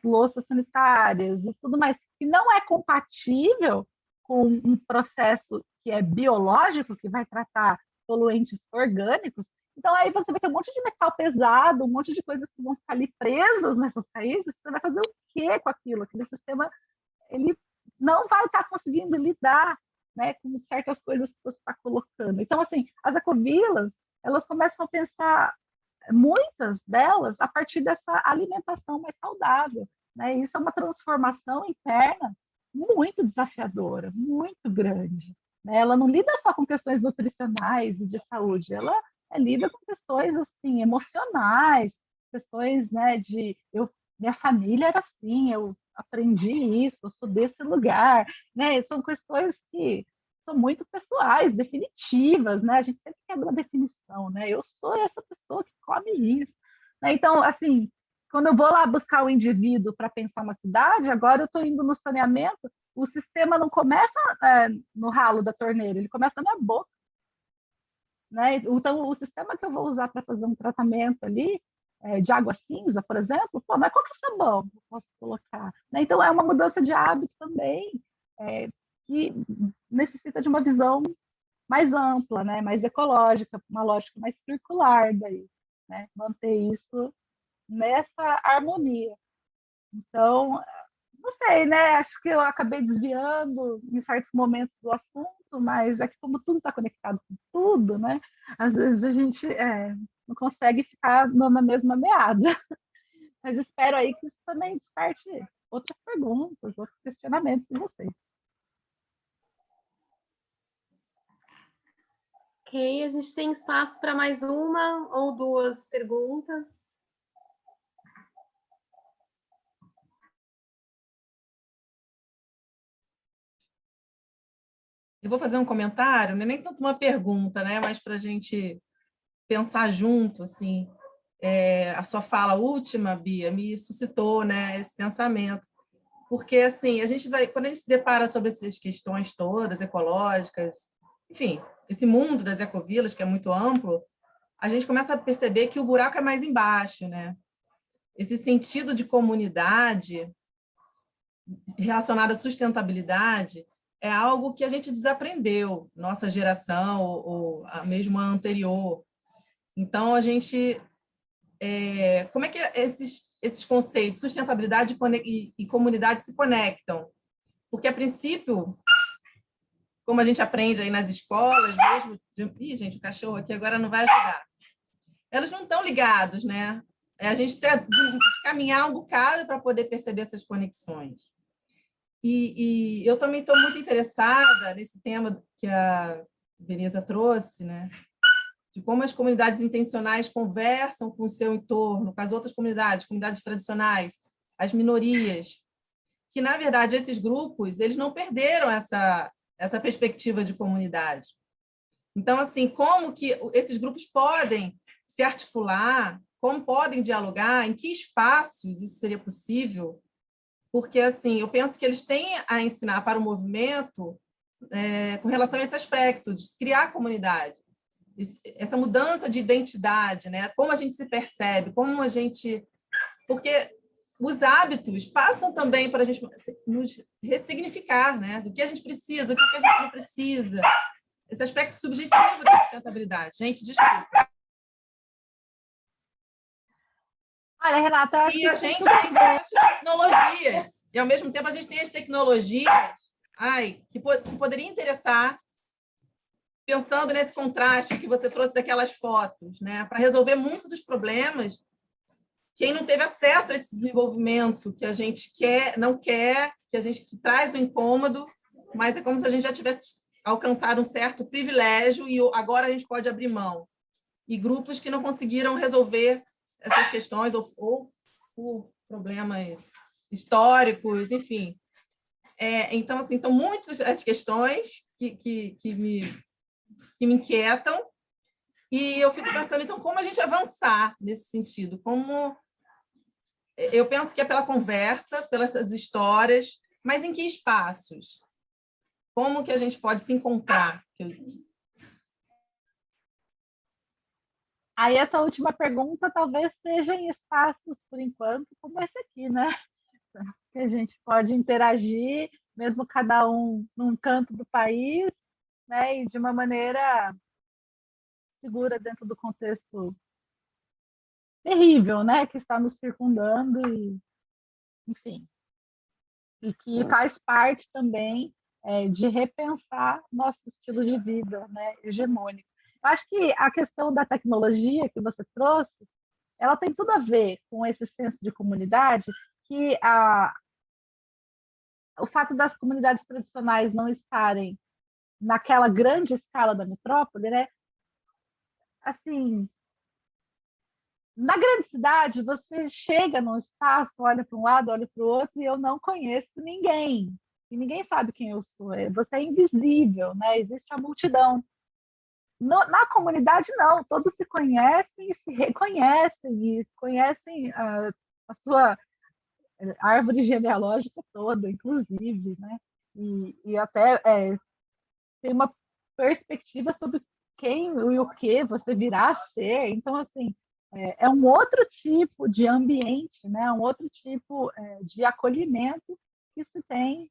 [SPEAKER 2] louças sanitárias e tudo mais, que não é compatível com um processo que é biológico, que vai tratar poluentes orgânicos, então aí você vai ter um monte de metal pesado, um monte de coisas que vão ficar ali presas nessas raízes, você vai fazer o quê com aquilo? Aquele sistema, ele não vai estar conseguindo lidar, né, com certas coisas que você está colocando. Então, assim, as ecovilas, elas começam a pensar, muitas delas, a partir dessa alimentação mais saudável, né? Isso é uma transformação interna muito desafiadora, muito grande, né? Ela não lida só com questões nutricionais e de saúde, ela lida com questões assim emocionais, questões, né, minha família era assim, eu aprendi isso, eu sou desse lugar, né? São questões que são muito pessoais, definitivas, né? A gente sempre quebra a definição, né? Eu sou essa pessoa que come isso, né? Então, assim, quando eu vou lá buscar o indivíduo para pensar uma cidade, agora eu estou indo no saneamento, o sistema não começa no ralo da torneira, ele começa na minha boca, né? Então, o sistema que eu vou usar para fazer um tratamento ali, de água cinza, por exemplo, pô, não é qualquer sabão que eu posso colocar, né? Então, é uma mudança de hábito também, que necessita de uma visão mais ampla, né? Mais ecológica, uma lógica mais circular daí, né? Manter isso nessa harmonia. Então, não sei, né? Acho que eu acabei desviando em certos momentos do assunto, mas é que como tudo está conectado com tudo, né? Às vezes a gente não consegue ficar na mesma meada. Mas espero aí que isso também desperte outras perguntas, outros questionamentos em vocês.
[SPEAKER 1] Ok, a gente tem espaço para mais uma ou duas perguntas.
[SPEAKER 3] Eu vou fazer um comentário, não é nem tanto uma pergunta, né? Mas para a gente pensar junto, assim. A sua fala última, Bia, me suscitou, né, esse pensamento. Porque, assim, quando a gente se depara sobre essas questões todas, ecológicas, enfim, esse mundo das ecovilas, que é muito amplo, a gente começa a perceber que o buraco é mais embaixo, né? Esse sentido de comunidade relacionado à sustentabilidade é algo que a gente desaprendeu, nossa geração ou mesmo a anterior. Então, a gente... como é que esses conceitos, sustentabilidade e comunidade, se conectam? Porque, a princípio, como a gente aprende aí nas escolas mesmo... Ih, gente, o cachorro aqui agora não vai ajudar. Elas não estão ligados, né? A gente precisa caminhar um bocado para poder perceber essas conexões. E eu também estou muito interessada nesse tema que a Veneza trouxe, né? De como as comunidades intencionais conversam com o seu entorno, com as outras comunidades tradicionais, as minorias, que, na verdade, esses grupos eles não perderam essa perspectiva de comunidade. Então, assim, como que esses grupos podem se articular, como podem dialogar, em que espaços isso seria possível? Porque, assim, eu penso que eles têm a ensinar para o movimento com relação a esse aspecto, de criar comunidade. Essa mudança de identidade, né? Como a gente se percebe, como a gente... Porque os hábitos passam também para a gente nos ressignificar, né? Do que a gente precisa, o que a gente não precisa. Esse aspecto subjetivo da sustentabilidade. Gente, desculpa.
[SPEAKER 2] Olha, Renata, eu acho
[SPEAKER 3] E
[SPEAKER 2] que
[SPEAKER 3] a gente tem essas tecnologias, e ao mesmo tempo a gente tem as tecnologias que poderiam interessar, pensando nesse contraste que você trouxe daquelas fotos, né, para resolver muito dos problemas. Quem não teve acesso a esse desenvolvimento que a gente não quer, que traz o incômodo, mas é como se a gente já tivesse alcançado um certo privilégio e agora a gente pode abrir mão. E grupos que não conseguiram resolver essas questões ou por problemas históricos, enfim. Então, assim, são muitas as questões que me inquietam e eu fico pensando, então, como a gente avançar nesse sentido? Como eu penso que é pela conversa, pelas histórias, mas em que espaços? Como que a gente pode se encontrar?
[SPEAKER 2] Aí essa última pergunta talvez seja em espaços, por enquanto, como esse aqui, né? Que a gente pode interagir, mesmo cada um num canto do país, né? E de uma maneira segura dentro do contexto terrível, né? Que está nos circundando e, enfim, e que faz parte também de repensar nosso estilo de vida, né? Hegemônico. Eu acho que a questão da tecnologia que você trouxe, ela tem tudo a ver com esse senso de comunidade que o fato das comunidades tradicionais não estarem naquela grande escala da metrópole, né? Assim, na grande cidade, você chega num espaço, olha para um lado, olha para o outro, e eu não conheço ninguém. E ninguém sabe quem eu sou. Você é invisível, né? Existe a multidão. Na comunidade, não. Todos se conhecem e se reconhecem, e conhecem a sua árvore genealógica toda, inclusive, né? E até tem uma perspectiva sobre quem e o que você virá a ser. Então, assim, é um outro tipo de ambiente, né? Um outro tipo de acolhimento que se tem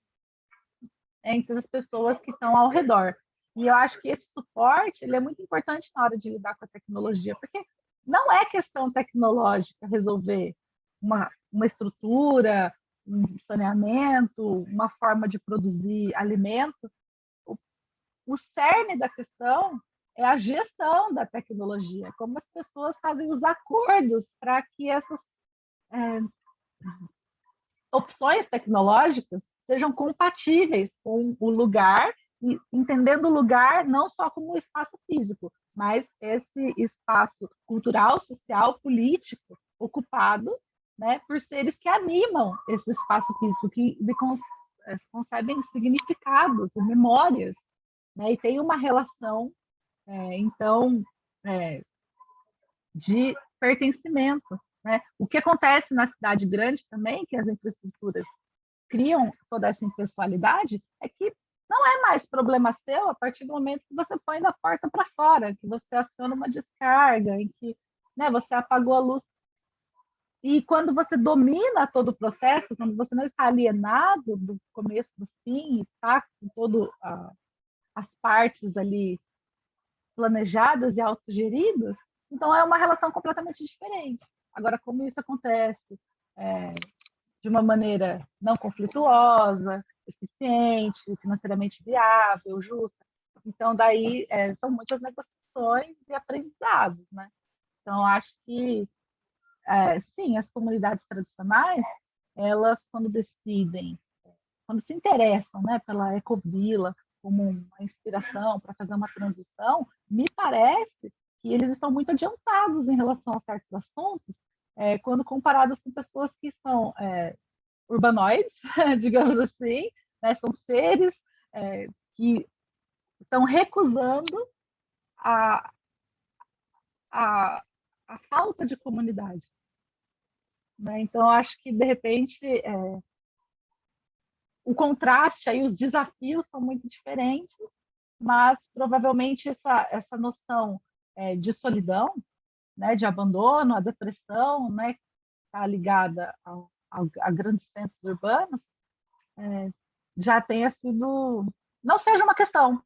[SPEAKER 2] entre as pessoas que estão ao redor. E eu acho que esse suporte ele é muito importante na hora de lidar com a tecnologia, porque não é questão tecnológica resolver uma estrutura, um saneamento, uma forma de produzir alimento. O cerne da questão é a gestão da tecnologia, como as pessoas fazem os acordos para que essas opções tecnológicas sejam compatíveis com o lugar, e entendendo o lugar não só como um espaço físico, mas esse espaço cultural, social, político ocupado, né, por seres que animam esse espaço físico, que concebem significados e memórias, né, e tem uma relação, então, de pertencimento. Né? O que acontece na cidade grande também, que as infraestruturas criam toda essa impessoalidade, é que não é mais problema seu a partir do momento que você põe da porta para fora, que você aciona uma descarga, em que, né, você apagou a luz. E quando você domina todo o processo, quando você não está alienado do começo do fim, está com todas as partes ali planejadas e autogeridas, então é uma relação completamente diferente. Agora, como isso acontece de uma maneira não conflituosa, eficiente, financeiramente viável, justa, então daí são muitas negociações e aprendizados, né? Então, acho que, sim, as comunidades tradicionais, elas, quando decidem, quando se interessam, né, pela ecovila como uma inspiração para fazer uma transição, me parece que eles estão muito adiantados em relação a certos assuntos, quando comparados com pessoas que são urbanoides, digamos assim, né, são seres que estão recusando a, a, a falta de comunidade. Né? Então, acho que, de repente, o contraste, aí, os desafios são muito diferentes, mas provavelmente essa noção de solidão, né, de abandono, a depressão, né, está ligada a grandes centros urbanos, já tenha sido, não seja uma questão,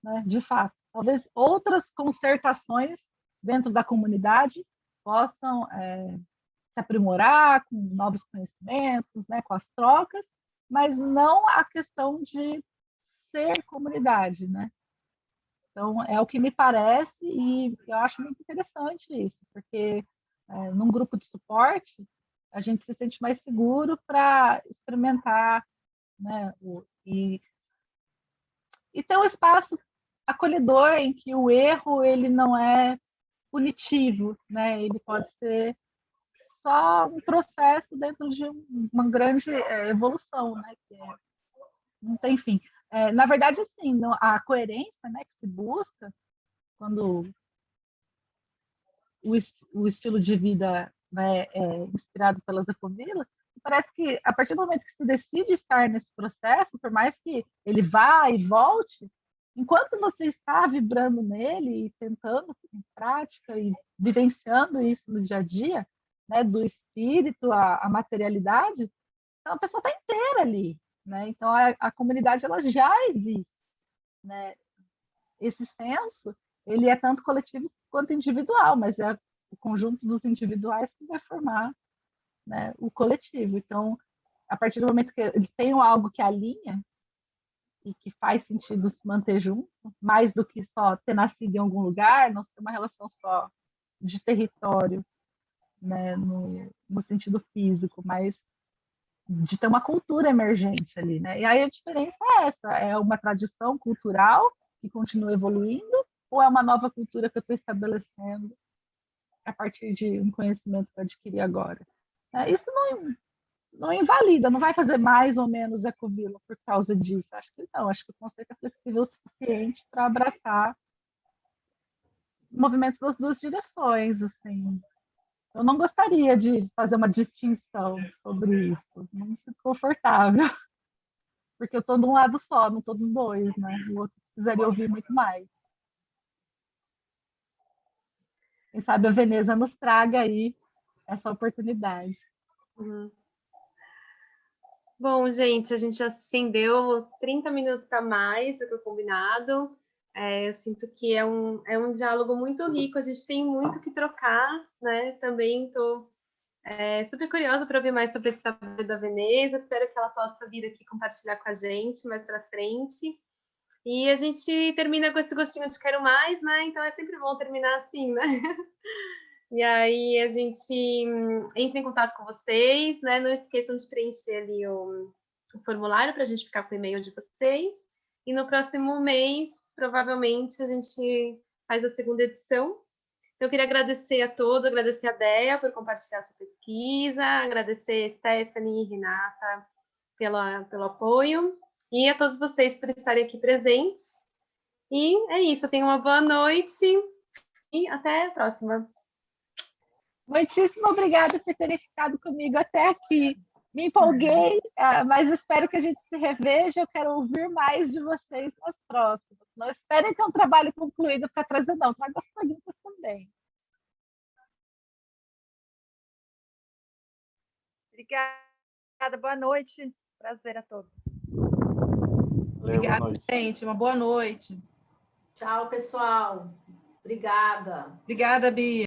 [SPEAKER 2] né, de fato. Talvez outras concertações dentro da comunidade possam se aprimorar com novos conhecimentos, né, com as trocas, mas não a questão de ser comunidade, né? Então, é o que me parece e eu acho muito interessante isso, porque num grupo de suporte, a gente se sente mais seguro para experimentar, né, e ter um espaço acolhedor em que o erro ele não é punitivo, né? Ele pode ser só um processo dentro de uma grande evolução, né? Não tem fim. Na verdade, assim, a coerência, né, que se busca quando o estilo de vida, né, é inspirado pelas ecovilas, parece que a partir do momento que se decide estar nesse processo, por mais que ele vá e volte, enquanto você está vibrando nele e tentando em prática e vivenciando isso no dia a dia, né, do espírito à materialidade, então a pessoa está inteira ali, né? Então a comunidade ela já existe, né? Esse senso ele é tanto coletivo quanto individual, mas é o conjunto dos individuais que vai formar, né, o coletivo. Então, a partir do momento que eles têm algo que alinha e que faz sentido se manter junto, mais do que só ter nascido em algum lugar, não ser uma relação só de território, né, no sentido físico, mas de ter uma cultura emergente ali, né? E aí a diferença é essa, é uma tradição cultural que continua evoluindo, ou é uma nova cultura que eu estou estabelecendo a partir de um conhecimento que eu adquiri agora? Isso não invalida, não vai fazer mais ou menos ecovila por causa disso. Acho que não, acho que o conceito é flexível o suficiente para abraçar movimentos das duas direções, assim. Eu não gostaria de fazer uma distinção sobre isso, não me sinto confortável, porque eu estou de um lado só, não estou dos dois, né? O outro precisaria ouvir muito mais. Quem sabe a Veneza nos traga aí essa oportunidade.
[SPEAKER 1] Uhum. Bom, gente, a gente já se estendeu 30 minutos a mais do que o combinado. Eu sinto que é um diálogo muito rico, a gente tem muito que trocar, né? Também estou super curiosa para ouvir mais sobre esse trabalho da Veneza, espero que ela possa vir aqui compartilhar com a gente mais para frente. E a gente termina com esse gostinho de quero mais, né? Então é sempre bom terminar assim, né? E aí a gente entra em contato com vocês, né? Não esqueçam de preencher ali o formulário para a gente ficar com o e-mail de vocês. E no próximo mês, provavelmente, a gente faz a segunda edição. Então, eu queria agradecer a todos, agradecer a Déia por compartilhar sua pesquisa, agradecer a Stephanie e Renata pelo apoio, e a todos vocês por estarem aqui presentes. E é isso, tenham uma boa noite e até a próxima.
[SPEAKER 2] Muitíssimo obrigada por terem ficado comigo até aqui. Me empolguei, mas espero que a gente se reveja. Eu quero ouvir mais de vocês nas próximas. Não esperem ter um trabalho concluído para trazer, não. Traga as perguntas também.
[SPEAKER 8] Obrigada, boa noite. Prazer a todos.
[SPEAKER 3] Obrigada, gente. Uma boa noite.
[SPEAKER 6] Tchau, pessoal. Obrigada.
[SPEAKER 3] Obrigada, Bia.